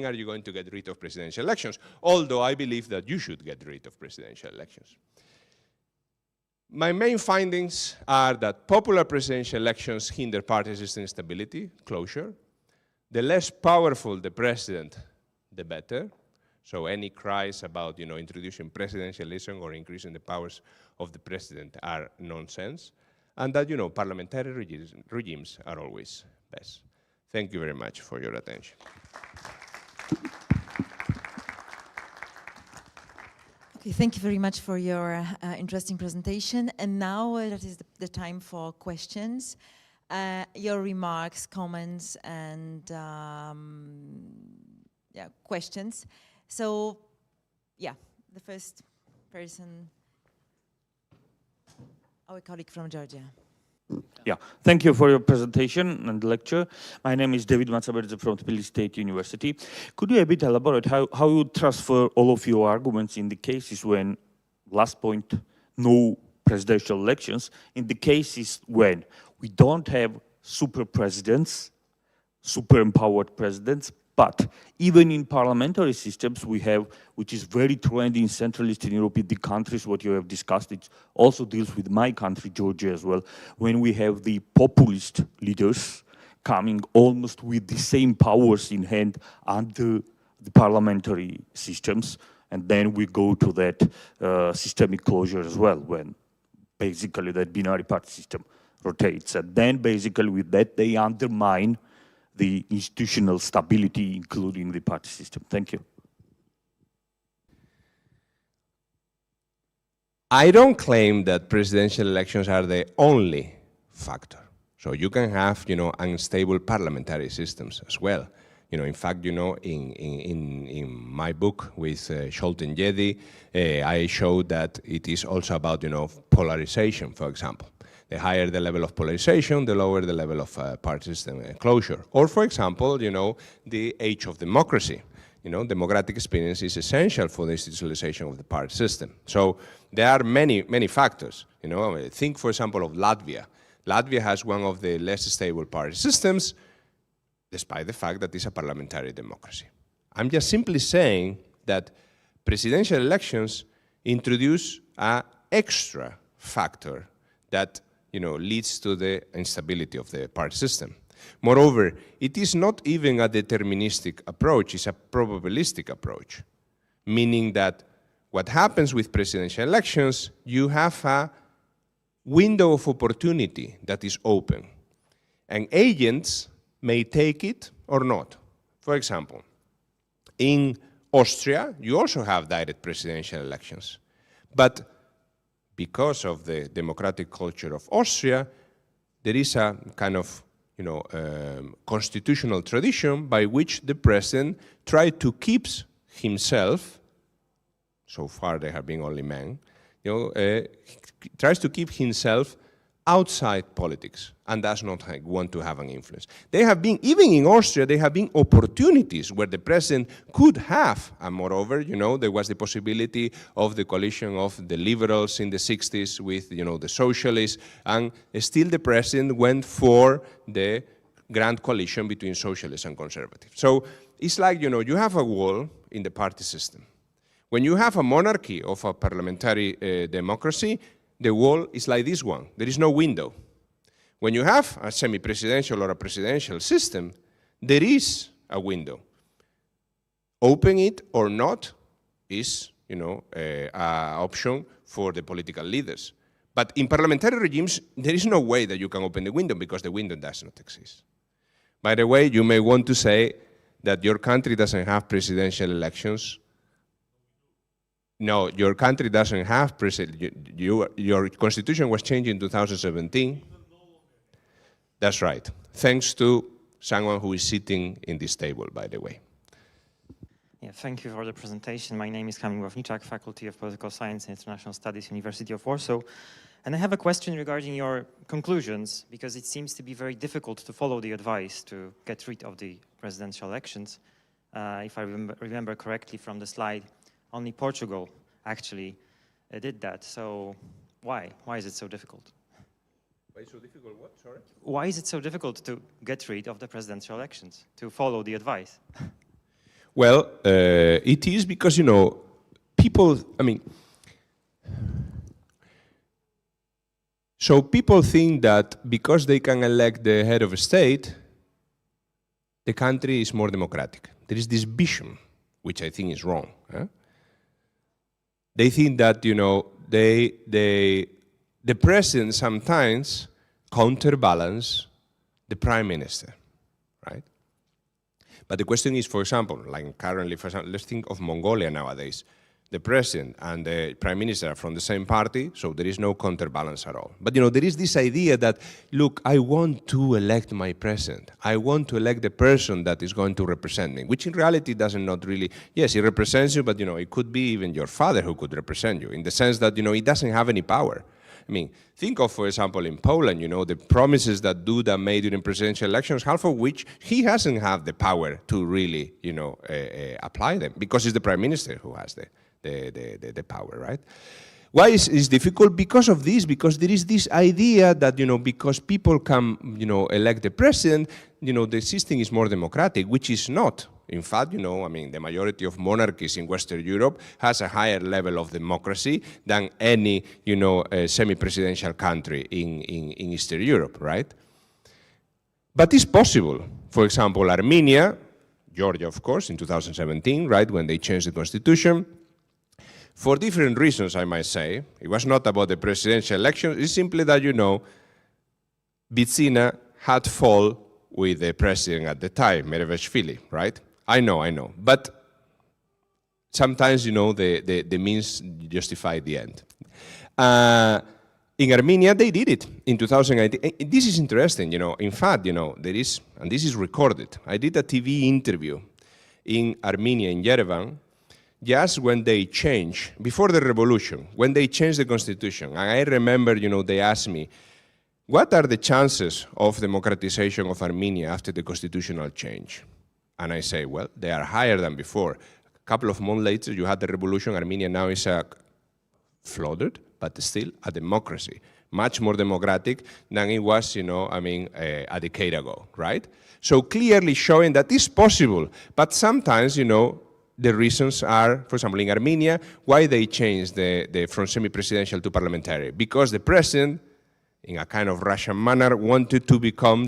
are you going to get rid of presidential elections? Although I believe that you should get rid of presidential elections. My main findings are that popular presidential elections hinder party system stability, closure. The less powerful the president, the better. So any cries about, introducing presidentialism or increasing the powers of the president are nonsense. And that, parliamentary regimes are always best. Thank you very much for your attention. Okay, thank you very much for your interesting presentation. And now that is the time for questions. Your remarks, comments, and questions. So, the first person, our colleague from Georgia. Yeah, thank you for your presentation and lecture. My name is David Matsaberdze from Tbilisi State University. Could you a bit elaborate how you transfer all of your arguments in the cases when, last point, no presidential elections, in the cases when we don't have super presidents, super empowered presidents, but even in parliamentary systems we have, which is very trendy in Central Eastern Europe, in the countries what you have discussed, it also deals with my country, Georgia, as well, when we have the populist leaders coming almost with the same powers in hand under the parliamentary systems, and then we go to that systemic closure as well, when basically that binary party system rotates, and then basically with that they undermine the institutional stability, including the party system. Thank you. I don't claim that presidential elections are the only factor. So you can have, unstable parliamentary systems as well. In fact, in my book with Scholten Jedi, I showed that it is also about, polarization, for example. The higher the level of polarization, the lower the level of party system closure. Or, for example, the age of democracy. Democratic experience is essential for the institutionalization of the party system. So there are many, many factors. Think, for example, of Latvia. Latvia has one of the less stable party systems, despite the fact that it's a parliamentary democracy. I'm just simply saying that presidential elections introduce an extra factor that leads to the instability of the party system. Moreover, it is not even a deterministic approach, it's a probabilistic approach, meaning that what happens with presidential elections, you have a window of opportunity that is open, and agents may take it or not. For example, in Austria, you also have direct presidential elections, but because of the democratic culture of Austria, there is a kind of constitutional tradition by which the president tried to keep himself, so far there have been only men, tries to keep himself outside politics and does not want to have an influence. There have been, even in Austria, there have been opportunities where the president could have, and moreover, there was the possibility of the coalition of the liberals in the 60s with, the socialists, and still the president went for the grand coalition between socialists and conservatives. So it's like, you have a wall in the party system. When you have a monarchy of a parliamentary democracy, the wall is like this one. There is no window. When you have a semi-presidential or a presidential system, there is a window. Open it or not is, an option for the political leaders. But in parliamentary regimes, there is no way that you can open the window because the window does not exist. By the way, you may want to say that your country doesn't have presidential elections. No, your country doesn't have your constitution was changed in 2017. That's right. Thanks to someone who is sitting in this table, by the way. Yeah, thank you for the presentation. My name is Kamil Ławniczak, Faculty of Political Science and International Studies, University of Warsaw. And I have a question regarding your conclusions, because it seems to be very difficult to follow the advice to get rid of the presidential elections. If I remember correctly from the slide, only Portugal actually did that. So why? Why is it so difficult? Why is it so difficult? What? Sorry? Why is it so difficult to get rid of the presidential elections, to follow the advice? Well, it is because, people, so people think that because they can elect the head of a state, the country is more democratic. There is this vision, which I think is wrong. They think that, the president sometimes counterbalance the prime minister, right? But the question is, for example, like currently, let's think of Mongolia nowadays. The president and the prime minister are from the same party, so there is no counterbalance at all. But there is this idea that, look, I want to elect my president. I want to elect the person that is going to represent me, which in reality doesn't not really, yes, he represents you, but it could be even your father who could represent you, in the sense that, he doesn't have any power. Think of, for example, in Poland, the promises that Duda made during presidential elections, half of which he hasn't had the power to really, apply them, because it's the prime minister who has the power, right? Why is difficult? Because of this, because there is this idea that, because people can, elect the president, the system is more democratic, which is not. In fact, the majority of monarchies in Western Europe has a higher level of democracy than any, semi-presidential country in Eastern Europe, right? But it's possible. For example, Armenia, Georgia, of course, in 2017, right, when they changed the constitution, for different reasons, I might say. It was not about the presidential election. It's simply that, Bydzina had fall with the president at the time, Merevishvili, right? I know. But sometimes, the means justify the end. In Armenia, they did it in 2018. This is interesting, In fact, there is, and this is recorded. I did a TV interview in Armenia, in Yerevan, just when they changed, before the revolution, when they changed the constitution. And I remember, they asked me, what are the chances of democratization of Armenia after the constitutional change? And I say, well, they are higher than before. A couple of months later, you had the revolution. Armenia now is flooded, but still a democracy, much more democratic than it was, a decade ago, right? So clearly showing that it's possible, but sometimes, the reasons are, for example, in Armenia, why they changed from semi-presidential to parliamentary? Because the president, in a kind of Russian manner, wanted to become,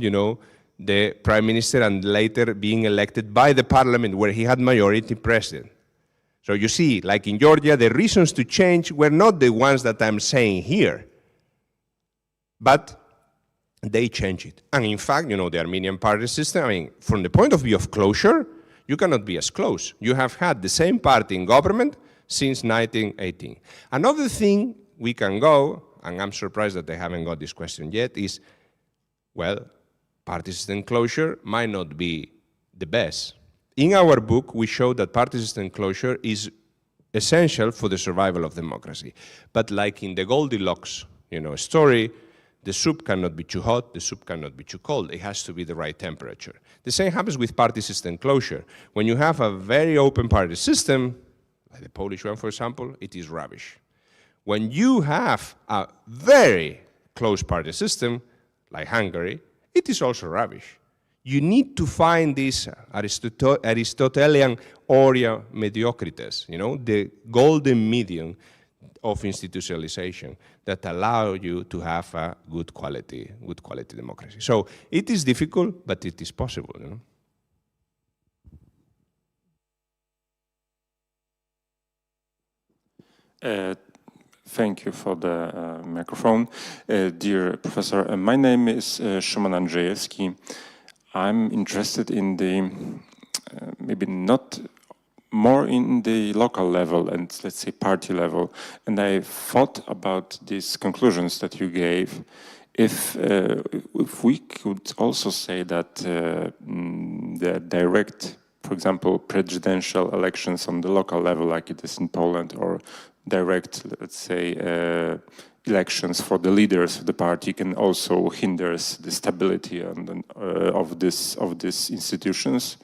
the prime minister and later being elected by the parliament where he had majority president. So you see, like in Georgia, the reasons to change were not the ones that I'm saying here, but they changed it. And in fact, the Armenian party system, from the point of view of closure, you cannot be as close. You have had the same party in government since 1918. Another thing we can go, and I'm surprised that they haven't got this question yet, is, well, party system closure might not be the best. In our book, we show that party system closure is essential for the survival of democracy. But like in the Goldilocks, story, the soup cannot be too hot, the soup cannot be too cold. It has to be the right temperature. The same happens with party system closure. When you have a very open party system, like the Polish one, for example, it is rubbish. When you have a very close party system, like Hungary, it is also rubbish. You need to find this Aristotelian aurea mediocritas, the golden medium of institutionalization that allow you to have a good quality democracy. So it is difficult, but it is possible. Thank you for the microphone. Dear Professor, my name is Szymon Andrzejewski. I'm interested in the, maybe not more in the local level and let's say party level. And I thought about these conclusions that you gave. If we could also say that the direct, for example, presidential elections on the local level like it is in Poland, or direct, let's say, elections for the leaders of the party can also hinder the stability of these institutions.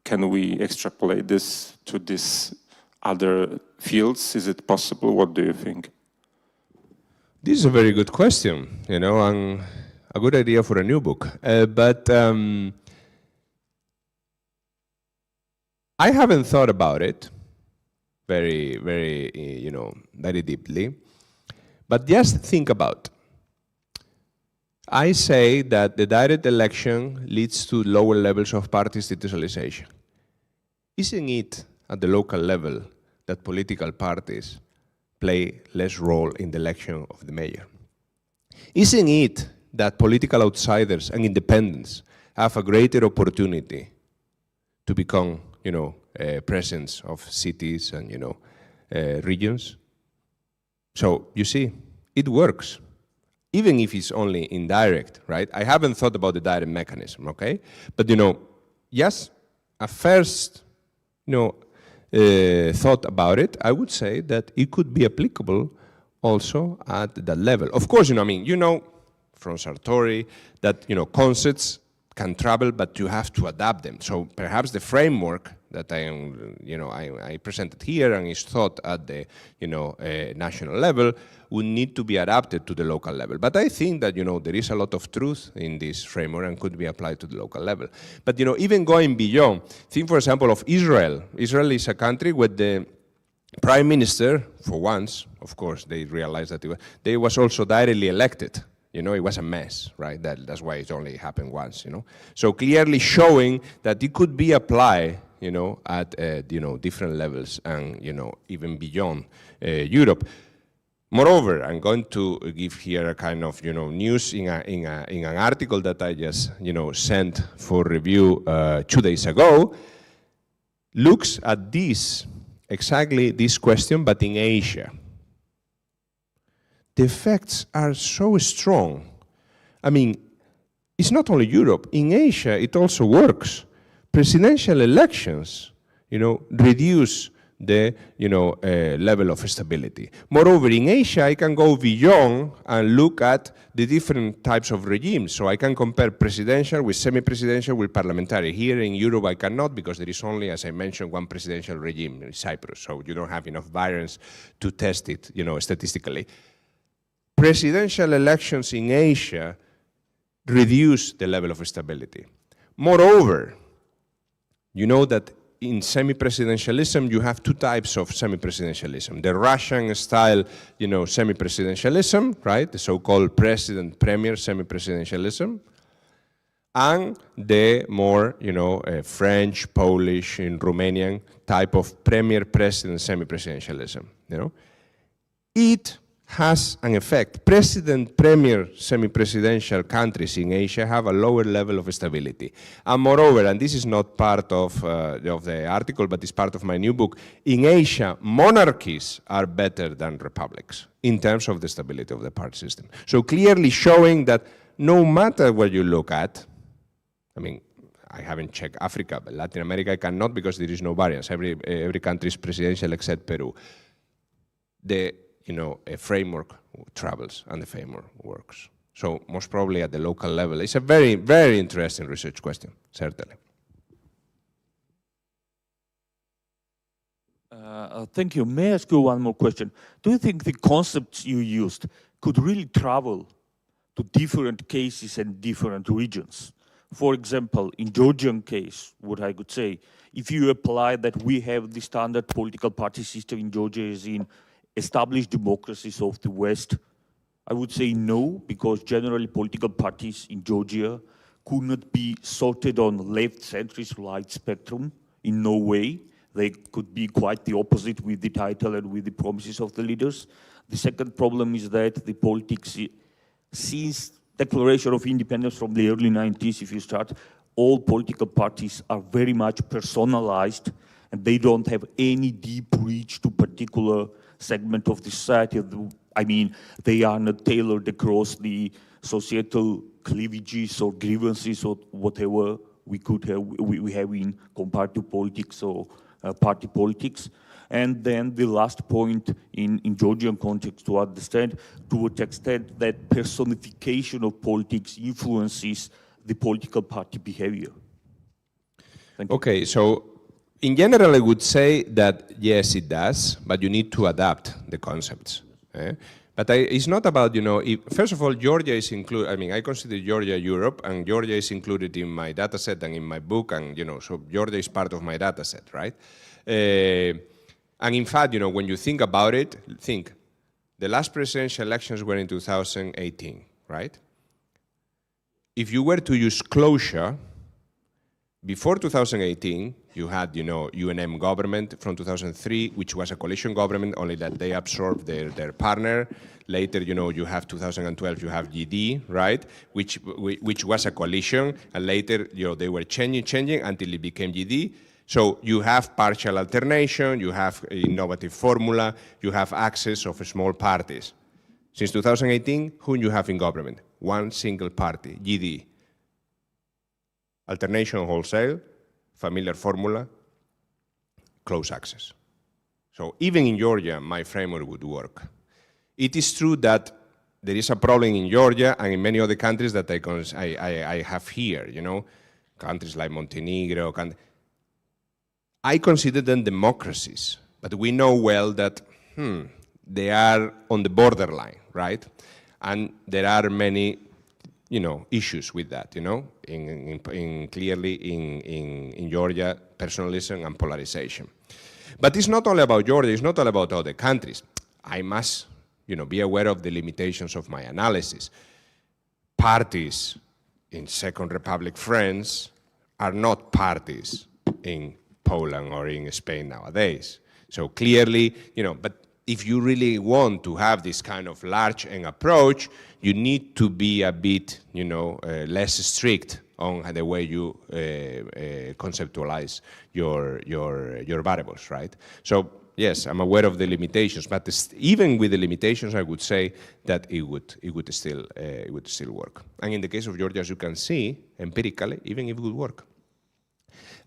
Can we extrapolate this to these other fields? Is it possible? What do you think? This is a very good question, and a good idea for a new book. But I haven't thought about it very, very, very deeply. But just think about. I say that the direct election leads to lower levels of party institutionalization. Isn't it at the local level that political parties play less role in the election of the mayor? Isn't it that political outsiders and independents have a greater opportunity to become, presidents of cities and, regions? So, you see, it works. Even if it's only indirect, right? I haven't thought about the direct mechanism, okay? But, just a first, thought about it, I would say that it could be applicable also at that level. Of course, from Sartori that, concepts can travel, but you have to adapt them. So perhaps the framework that I presented here and is thought at the, national level would need to be adapted to the local level. But I think that, there is a lot of truth in this framework and could be applied to the local level. But, even going beyond, think, for example, of Israel. Israel is a country where the prime minister, for once, of course, they realized that they was also directly elected. It was a mess, right? That's why it only happened once, So clearly showing that it could be applied, at, different levels and, even beyond Europe. Moreover, I'm going to give here a kind of, news in an article that I just, sent for review 2 days ago, looks at exactly this question, but in Asia. The effects are so strong. It's not only Europe. In Asia, it also works. Presidential elections, reduce the level of stability. Moreover, in Asia, I can go beyond and look at the different types of regimes. So I can compare presidential with semi-presidential with parliamentary. Here in Europe, I cannot because there is only, as I mentioned, one presidential regime in Cyprus. So you don't have enough variance to test it, statistically. Presidential elections in Asia reduce the level of stability. Moreover, you know that in semi-presidentialism, you have two types of semi-presidentialism. The Russian-style, semi-presidentialism, right? The so-called president-premier semi-presidentialism, and the more, French, Polish, and Romanian type of premier-president semi-presidentialism. It has an effect. President-premier semi-presidential countries in Asia have a lower level of stability. And moreover, and this is not part of the article, but it's part of my new book, in Asia, monarchies are better than republics in terms of the stability of the party system. So clearly showing that no matter what you look at, I mean, I haven't checked Africa, but Latin America I cannot because there is no variance. Every country is presidential except Peru. A framework travels and the framework works. So most probably at the local level. It's a very, very interesting research question, certainly. Thank you. May I ask you one more question? Do you think the concepts you used could really travel to different cases and different regions? For example, in Georgian case, what I could say, if you apply that we have the standard political party system in Georgia is in established democracies of the West, I would say no, because generally political parties in Georgia could not be sorted on left, centrist, right spectrum in no way. They could be quite the opposite with the title and with the promises of the leaders. The second problem is that the politics, since declaration of independence from the early 90s, if you start, all political parties are very much personalized and they don't have any deep reach to particular segment of the society. I mean, they are not tailored across the societal cleavages or grievances or whatever we could have, we have in comparative politics or party politics. And then the last point in Georgian context to understand to what extent that personification of politics influences the political party behavior. Thank you. Okay, so in general, I would say that yes, it does, but you need to adapt the concepts. But it's not about, first of all, Georgia is included, I mean, I consider Georgia Europe, and Georgia is included in my data set and in my book, and, so Georgia is part of my data set, right? And in fact, when you think about it, the last presidential elections were in 2018, right? If you were to use closure, before 2018, you had, UNM government from 2003, which was a coalition government, only that they absorbed their partner. Later, you have 2012, you have GD, right? Which was a coalition, and later, they were changing until it became GD. So you have partial alternation, you have innovative formula, you have access of small parties. Since 2018, who you have in government? One single party, GD. Alternation wholesale, familiar formula, close access. So even in Georgia, my framework would work. It is true that there is a problem in Georgia and in many other countries that I have here, countries like Montenegro. I consider them democracies, but we know well that they are on the borderline, right? And there are many issues with that, clearly in Georgia, personalism and polarization. But it's not all about Georgia, it's not all about other countries. I must, be aware of the limitations of my analysis. Parties in Second Republic France are not parties in Poland or in Spain nowadays. So clearly, but if you really want to have this kind of large end approach, you need to be a bit, less strict on the way you conceptualize your variables, right? So yes, I'm aware of the limitations, but even with the limitations, I would say that it would still work. And in the case of Georgia, as you can see, empirically, even it would work.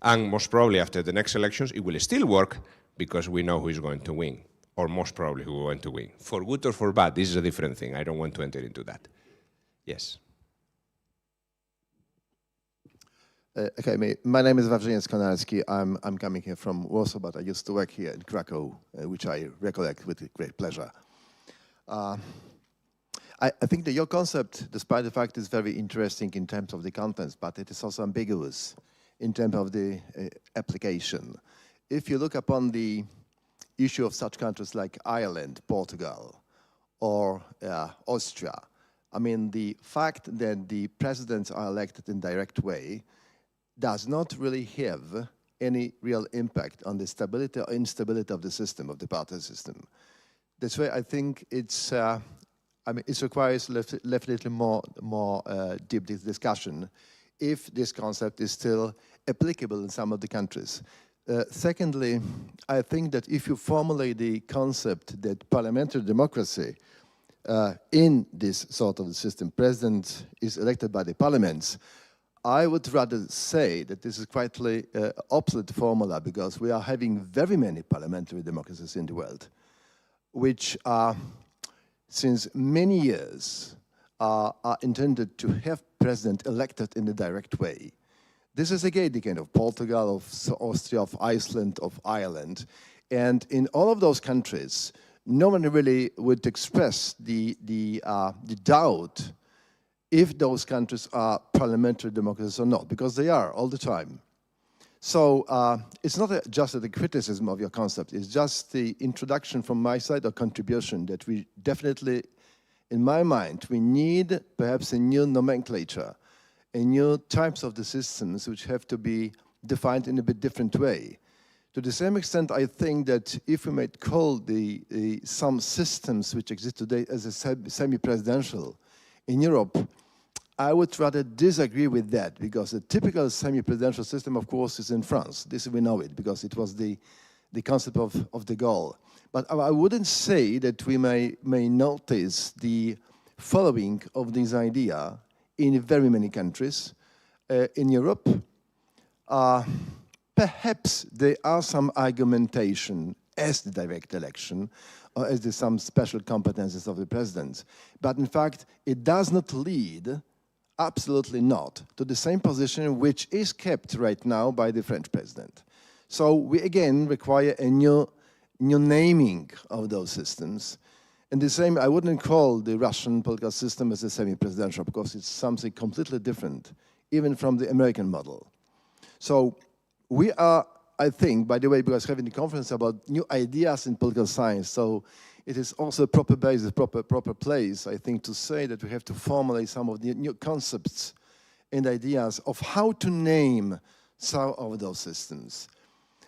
And most probably after the next elections, it will still work, because we know who is going to win, or most probably who is going to win. For good or for bad, this is a different thing. I don't want to enter into that. Yes. Okay, my name is Wawrzyniec Konarski. I'm coming here from Warsaw, but I used to work here in Krakow, which I recollect with great pleasure. I think that your concept, despite the fact is very interesting in terms of the contents, but it is also ambiguous in terms of the application. If you look upon the issue of such countries like Ireland, Portugal, or Austria, I mean, the fact that the presidents are elected in direct way does not really have any real impact on the stability or instability of the system, of the party system. That's why I think it's, it requires definitely more deep discussion if this concept is still applicable in some of the countries. Secondly, I think that if you formulate the concept that parliamentary democracy in this sort of system, president is elected by the parliaments, I would rather say that this is quite an obsolete formula, because we are having very many parliamentary democracies in the world, which are, since many years, are intended to have president elected in a direct way. This is again the kind of Portugal, of Austria, of Iceland, of Ireland. And in all of those countries, no one really would express the doubt if those countries are parliamentary democracies or not, because they are all the time. So it's not just a criticism of your concept, it's just the introduction from my side, or contribution, that we definitely, in my mind, we need perhaps a new nomenclature, a new types of the systems which have to be defined in a bit different way. To the same extent, I think that if we might call some systems which exist today as a semi-presidential in Europe, I would rather disagree with that, because the typical semi-presidential system, of course, is in France. This we know it, because it was the concept of de Gaulle. But I wouldn't say that we may notice the following of this idea in very many countries in Europe. Perhaps there are some argumentation as the direct election, or as some special competences of the president. But in fact, it does not lead, absolutely not, to the same position which is kept right now by the French president. So we again require a new naming of those systems. And the same, I wouldn't call the Russian political system as a semi-presidential, because it's something completely different, even from the American model. So we are, I think, by the way, because having the conference about new ideas in political science, so it is also a proper basis, proper place, I think, to say that we have to formulate some of the new concepts and ideas of how to name some of those systems.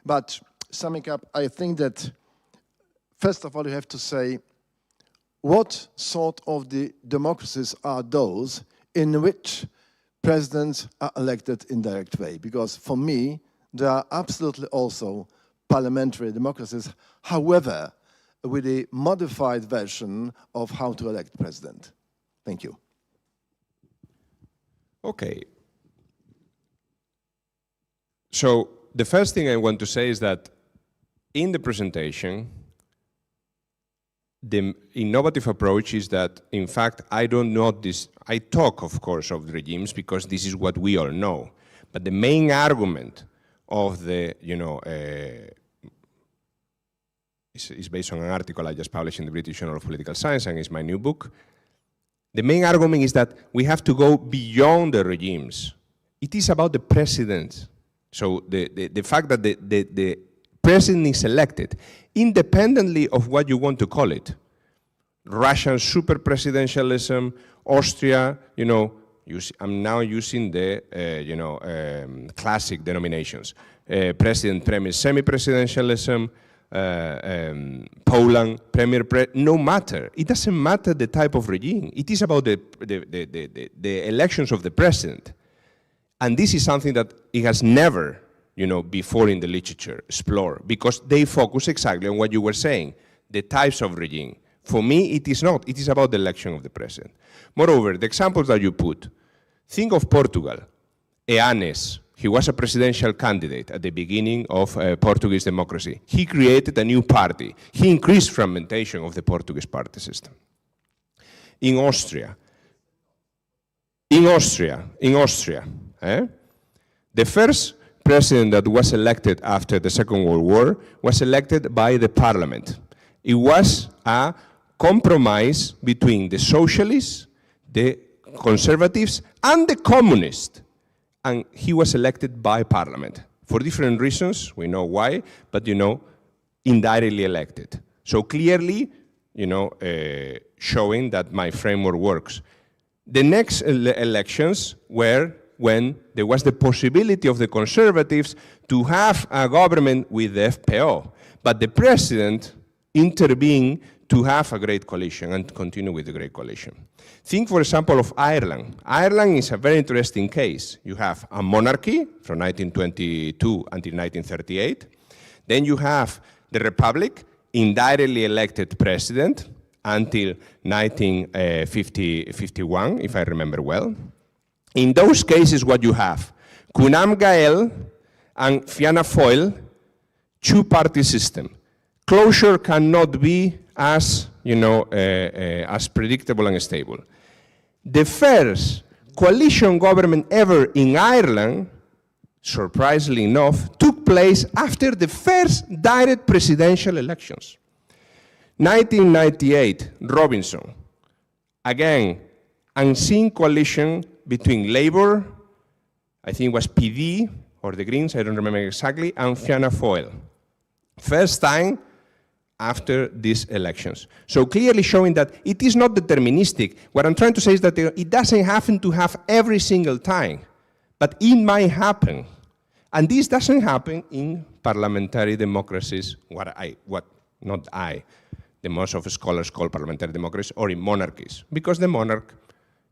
But summing up, I think that, first of all, you have to say, what sort of the democracies are those in which presidents are elected in direct way? Because for me, there are absolutely also parliamentary democracies, however, with a modified version of how to elect president. Thank you. Okay. So the first thing I want to say is that in the presentation, the innovative approach is that, in fact, I talk, of course, of regimes because this is what we all know. But the main argument of the, is based on an article I just published in the British Journal of Political Science, and it's my new book. The main argument is that we have to go beyond the regimes. It is about the president. So the fact that the president is elected, independently of what you want to call it. Russian super presidentialism, Austria, I'm now using the classic denominations. President premier semi-presidentialism, Poland premier no matter. It doesn't matter the type of regime. It is about the elections of the president. And this is something that it has never, before in the literature explored, because they focus exactly on what you were saying, the types of regime. For me, it is not. It is about the election of the president. Moreover, the examples that you put, think of Portugal, Eanes, he was a presidential candidate at the beginning of Portuguese democracy. He created a new party. He increased fragmentation of the Portuguese party system. In Austria, the first president that was elected after the Second World War was elected by the parliament. It was a compromise between the socialists, the conservatives, and the communists. And he was elected by parliament. For different reasons, we know why, but, indirectly elected. So clearly, showing that my framework works. The next elections were when there was the possibility of the conservatives to have a government with the FPO, but the president intervened to have a great coalition and continue with the great coalition. Think, for example, of Ireland. Ireland is a very interesting case. You have a monarchy from 1922 until 1938. Then you have the republic, indirectly elected president until 1951, if I remember well. In those cases, what you have, Cunham Gael and Fianna Fáil, two-party system. Closure cannot be as, as predictable and stable. The first coalition government ever in Ireland, surprisingly enough, took place after the first direct presidential elections. 1998, Robinson. Again, unseen coalition between Labour, I think it was PD, or the Greens, I don't remember exactly, and Fianna Fáil. First time after these elections. So clearly showing that it is not deterministic. What I'm trying to say is that it doesn't happen to have every single time, but it might happen. And this doesn't happen in parliamentary democracies, the most of scholars call parliamentary democracies, or in monarchies, because the monarch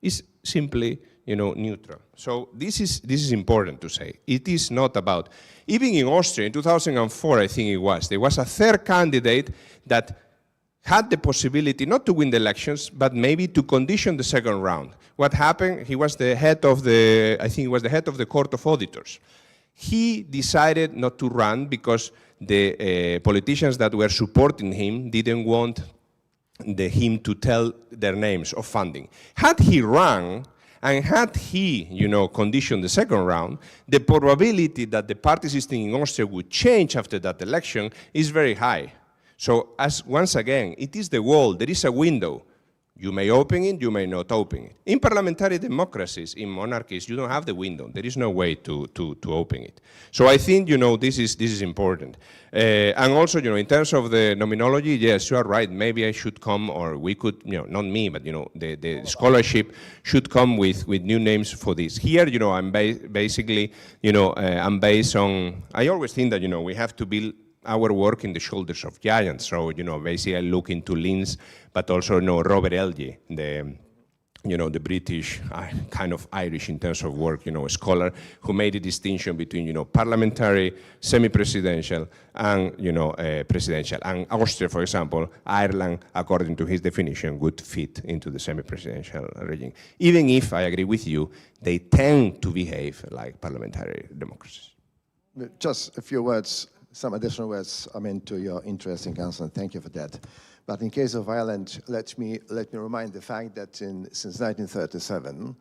is simply neutral. So this is important to say. It is not about, even in Austria in 2004, I think it was, there was a third candidate that had the possibility not to win the elections, but maybe to condition the second round. What happened? He was the head of the, I think he was the head of the Court of Auditors. He decided not to run because the politicians that were supporting him didn't want him to tell their names of funding. Had he run, and had he, conditioned the second round, the probability that the party system in Austria would change after that election is very high. So, once again, it is the wall, there is a window. You may open it, you may not open it. In parliamentary democracies, in monarchies, you don't have the window. There is no way to open it. So I think, this is important. And also, in terms of the nominology, yes, you are right. Maybe I should come, or we could, not me, but, the scholarship should come with new names for this. Here, I'm basically, I'm based on, I always think that, we have to build our work in the shoulders of giants. So, basically I look into Linz, but also Robert Elgee, the British, kind of Irish in terms of work, scholar who made a distinction between, parliamentary, semi-presidential, and, presidential. And Austria, for example, Ireland, according to his definition, would fit into the semi-presidential regime. Even if, I agree with you, they tend to behave like parliamentary democracies. Just a few words, some additional words, to your interesting answer, and thank you for that. But in case of Ireland, let me remind the fact that since 1937,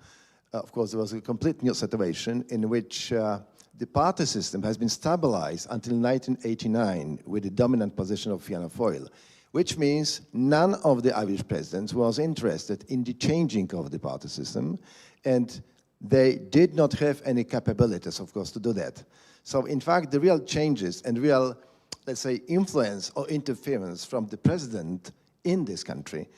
of course, there was a complete new situation in which the party system has been stabilized until 1989 with the dominant position of Fianna Fáil, which means none of the Irish presidents was interested in the changing of the party system, and they did not have any capabilities, of course, to do that. So, in fact, the real changes and real, let's say, influence or interference from the president in this country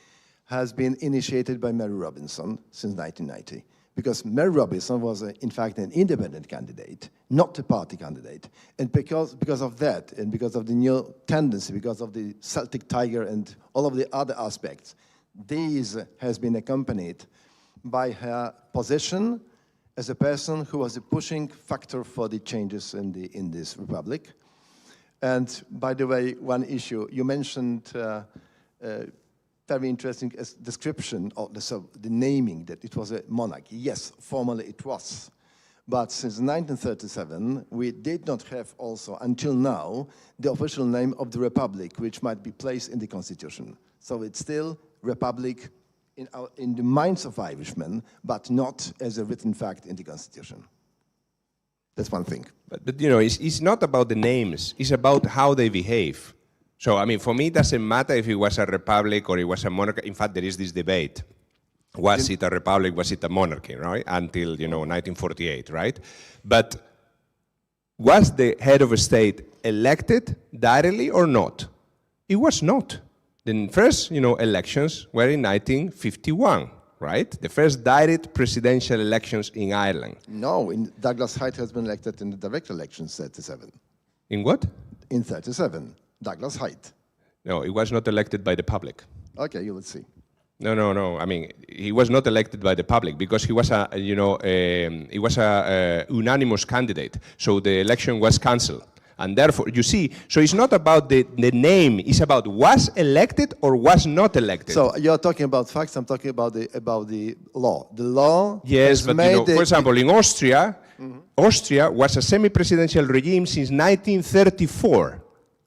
has been initiated by Mary Robinson since 1990. Because Mary Robinson was, in fact, an independent candidate, not a party candidate. And because of that, and because of the new tendency, because of the Celtic Tiger and all of the other aspects, this has been accompanied by her position as a person who was a pushing factor for the changes in this republic. And by the way, one issue, you mentioned very interesting description of the naming, that it was a monarchy. Yes, formally it was. But since 1937, we did not have also, until now, the official name of the Republic, which might be placed in the Constitution. So it's still Republic in the minds of Irishmen, but not as a written fact in the Constitution. That's one thing. But you know, it's not about the names, it's about how they behave. So, I mean, for me, it doesn't matter if it was a republic or it was a monarchy. In fact, there is this debate. Was it a republic, was it a monarchy, right? Until, you know, 1948, right? But was the head of a state elected directly or not? It was not. The first, you know, elections were in 1951, right? The first direct presidential elections in Ireland. No, Douglas Hyde has been elected in the direct elections 37. In what? In 37, Douglas Hyde. No, he was not elected by the public. Okay, you will see. No. I mean, he was not elected by the public because he was a, you know, he was a unanimous candidate. So the election was cancelled. And therefore, you see, so it's not about the name, it's about was elected or was not elected. So you're talking about facts, I'm talking about the law. The law yes, has but made you know, for example, in Austria, Austria was a semi-presidential regime since 1934,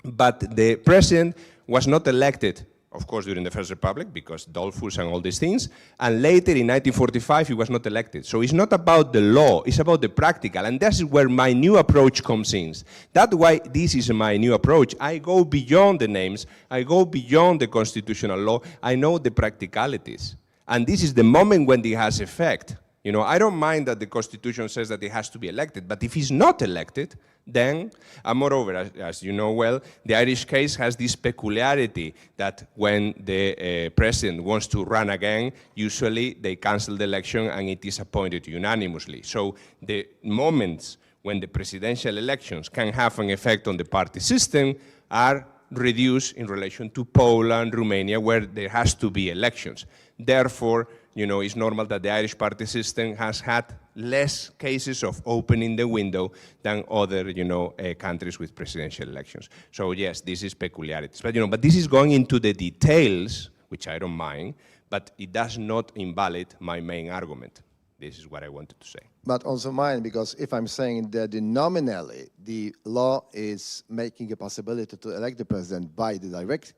but the president was not elected, of course, during the First Republic, because Dollfuss and all these things, and later in 1945 he was not elected. So it's not about the law, it's about the practical, and that's where my new approach comes in. That's why this is my new approach. I go beyond the names, I go beyond the constitutional law, I know the practicalities. And this is the moment when it has effect. You know, I don't mind that the Constitution says that it has to be elected, but if he's not elected, then, and moreover, as you know well, the Irish case has this peculiarity that when the president wants to run again, usually they cancel the election and it is appointed unanimously. So the moments when the presidential elections can have an effect on the party system are reduced in relation to Poland, Romania, where there has to be elections. Therefore, you know, it's normal that the Irish party system has had less cases of opening the window than other, you know, countries with presidential elections. So yes, this is peculiarities. But, you know, but this is going into the details, which I don't mind, but it does not invalid my main argument. This is what I wanted to say. But also mine, because if I'm saying that nominally the law is making a possibility to elect the president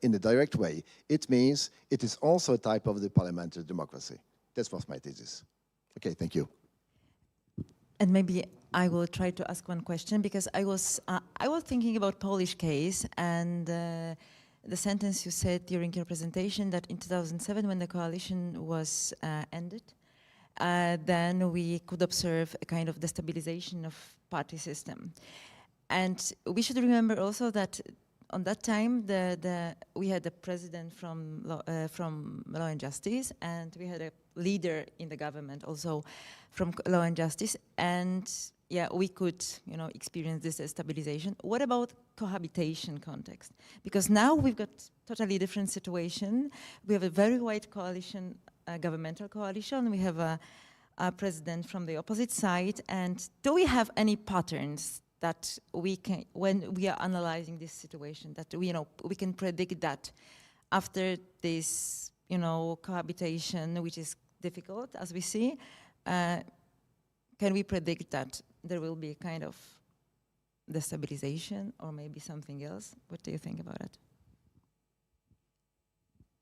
in the direct way, it means it is also a type of the parliamentary democracy. That was my thesis. Okay, thank you. And maybe I will try to ask one question, because I was thinking about Polish case and the sentence you said during your presentation that in 2007, when the coalition was ended, then we could observe a kind of destabilization of party system. And we should remember also that on that time, we had a president from Law and Justice, and we had a leader in the government also from Law and Justice, and yeah, we could, you know, experience this stabilization. What about cohabitation context? Because now we've got totally different situation. We have a very wide coalition, governmental coalition. We have a president from the opposite side, and do we have any patterns that we can, when we are analyzing this situation, that we, you know, we can predict that after this, you know, cohabitation, which is difficult as we see, can we predict that there will be a kind of destabilization or maybe something else? What do you think about it?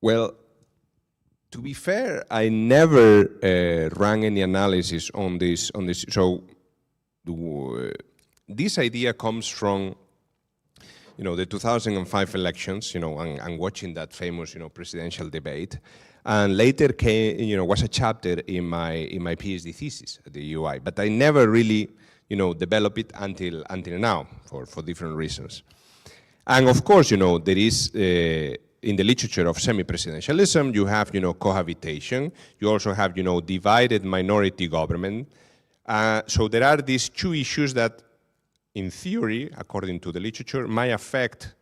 Well, to be fair, I never ran any analysis on this. So this idea comes from, you know, the 2005 elections, you know, and watching that famous, you know, presidential debate, and later came, you know, was a chapter in my PhD thesis at the UI. But I never really, you know, developed it until now for different reasons. And of course, you know, there is in the literature of semi-presidentialism, you have, you know, cohabitation. You also have, you know, divided minority government. So there are these two issues that, in theory, according to the literature, might affect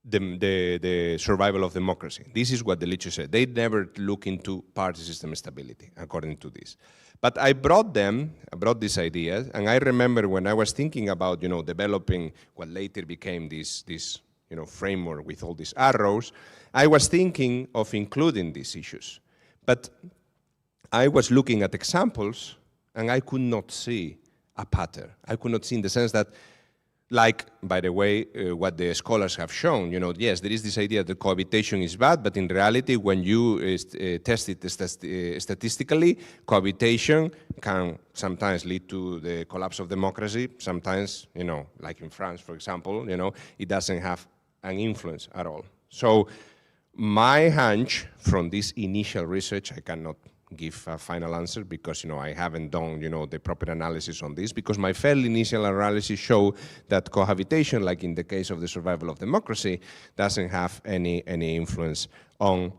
the survival of democracy. This is what the literature said. They never look into party system stability, according to this. But I brought these ideas, and I remember when I was thinking about, you know, developing what later became this you know, framework with all these arrows, I was thinking of including these issues. But I was looking at examples, and I could not see a pattern. I could not see in the sense that, like, by the way, what the scholars have shown, yes, there is this idea that cohabitation is bad, but in reality, when you test it statistically, cohabitation can sometimes lead to the collapse of democracy. Sometimes, like in France, for example, it doesn't have an influence at all. So my hunch from this initial research, I cannot give a final answer because I haven't done the proper analysis on this, because my fairly initial analysis show that cohabitation, like in the case of the survival of democracy, doesn't have any influence on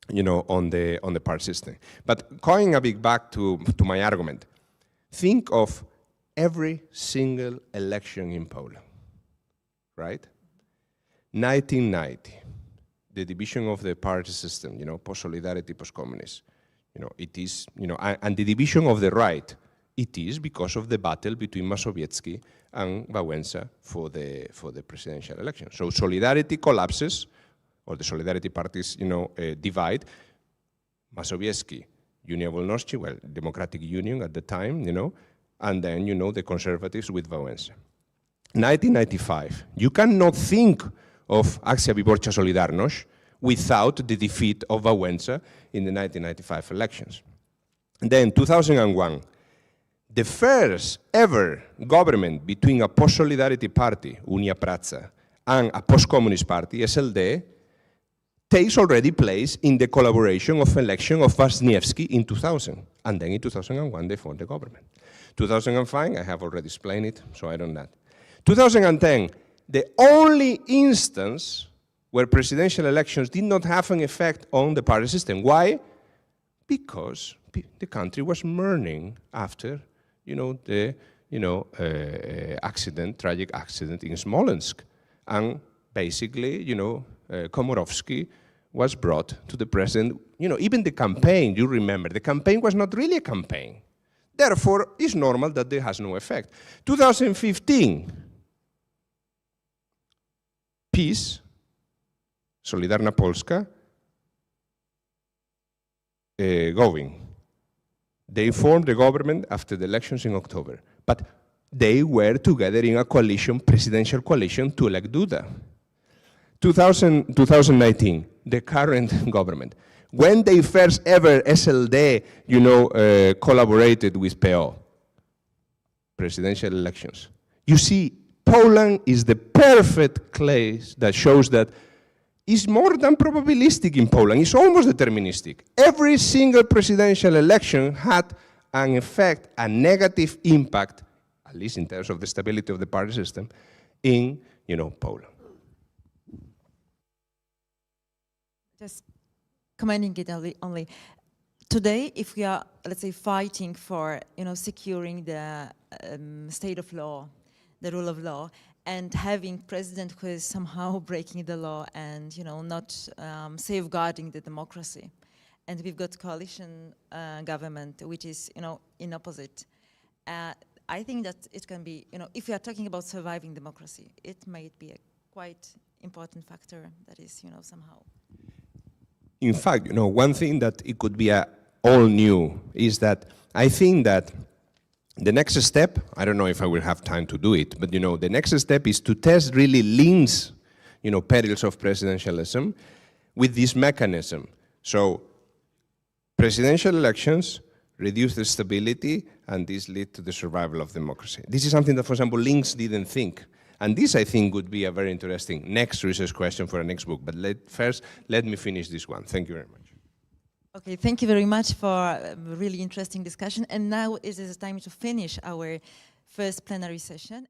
on the party system. But going a bit back to my argument, think of every single election in Poland, right? 1990, the division of the party system, post-solidarity, post-communist. It is, and the division of the right, it is because of the battle between Mazowiecki and Wałęsa for the presidential election. So solidarity collapses, or the solidarity parties, divide. Mazowiecki, Union Wolności, well, Democratic Union at the time, and then, the conservatives with Wałęsa. 1995, you cannot think of Akcja Wyborcza Solidarność without the defeat of Wałęsa in the 1995 elections. Then 2001, the first ever government between a post-solidarity party, Unia Praca, and a post-communist party, SLD, takes already place in the collaboration of election of Wisniewski in 2000. And then in 2001, they formed the government. 2005, I have already explained it, so I don't know that. 2010, the only instance where presidential elections did not have an effect on the party system. Why? Because the country was mourning after, the, tragic accident in Smolensk. And basically, Komorowski was brought to the president. Even the campaign, you remember, the campaign was not really a campaign. Therefore, it's normal that there has no effect. 2015, peace, Solidarna Polska, going. They formed the government after the elections in October, but they were together in a coalition, presidential coalition, to elect Duda. 2019, the current government. When they first ever SLD, collaborated with PO, presidential elections. You see, Poland is the perfect case that shows that it's more than probabilistic in Poland. It's almost deterministic. Every single presidential election had an effect, a negative impact, at least in terms of the stability of the party system, in Poland. Just commenting it only. Today, if we are, let's say, fighting for, securing the state of law, the rule of law, and having president who is somehow breaking the law and, not safeguarding the democracy, and we've got coalition government which is, in opposite. I think that it can be, if we are talking about surviving democracy, it might be a quite important factor that is, somehow. In fact, one thing that it could be all new is that I think that the next step, I don't know if I will have time to do it, but the next step is to test really Lin's, perils of presidentialism with this mechanism. So presidential elections reduce the stability, and this lead to the survival of democracy. This is something that, for example, Linz didn't think. And this, I think, would be a very interesting next research question for a next book. But first, let me finish this one. Thank you very much. Okay, thank you very much for a really interesting discussion. And now it is time to finish our first plenary session.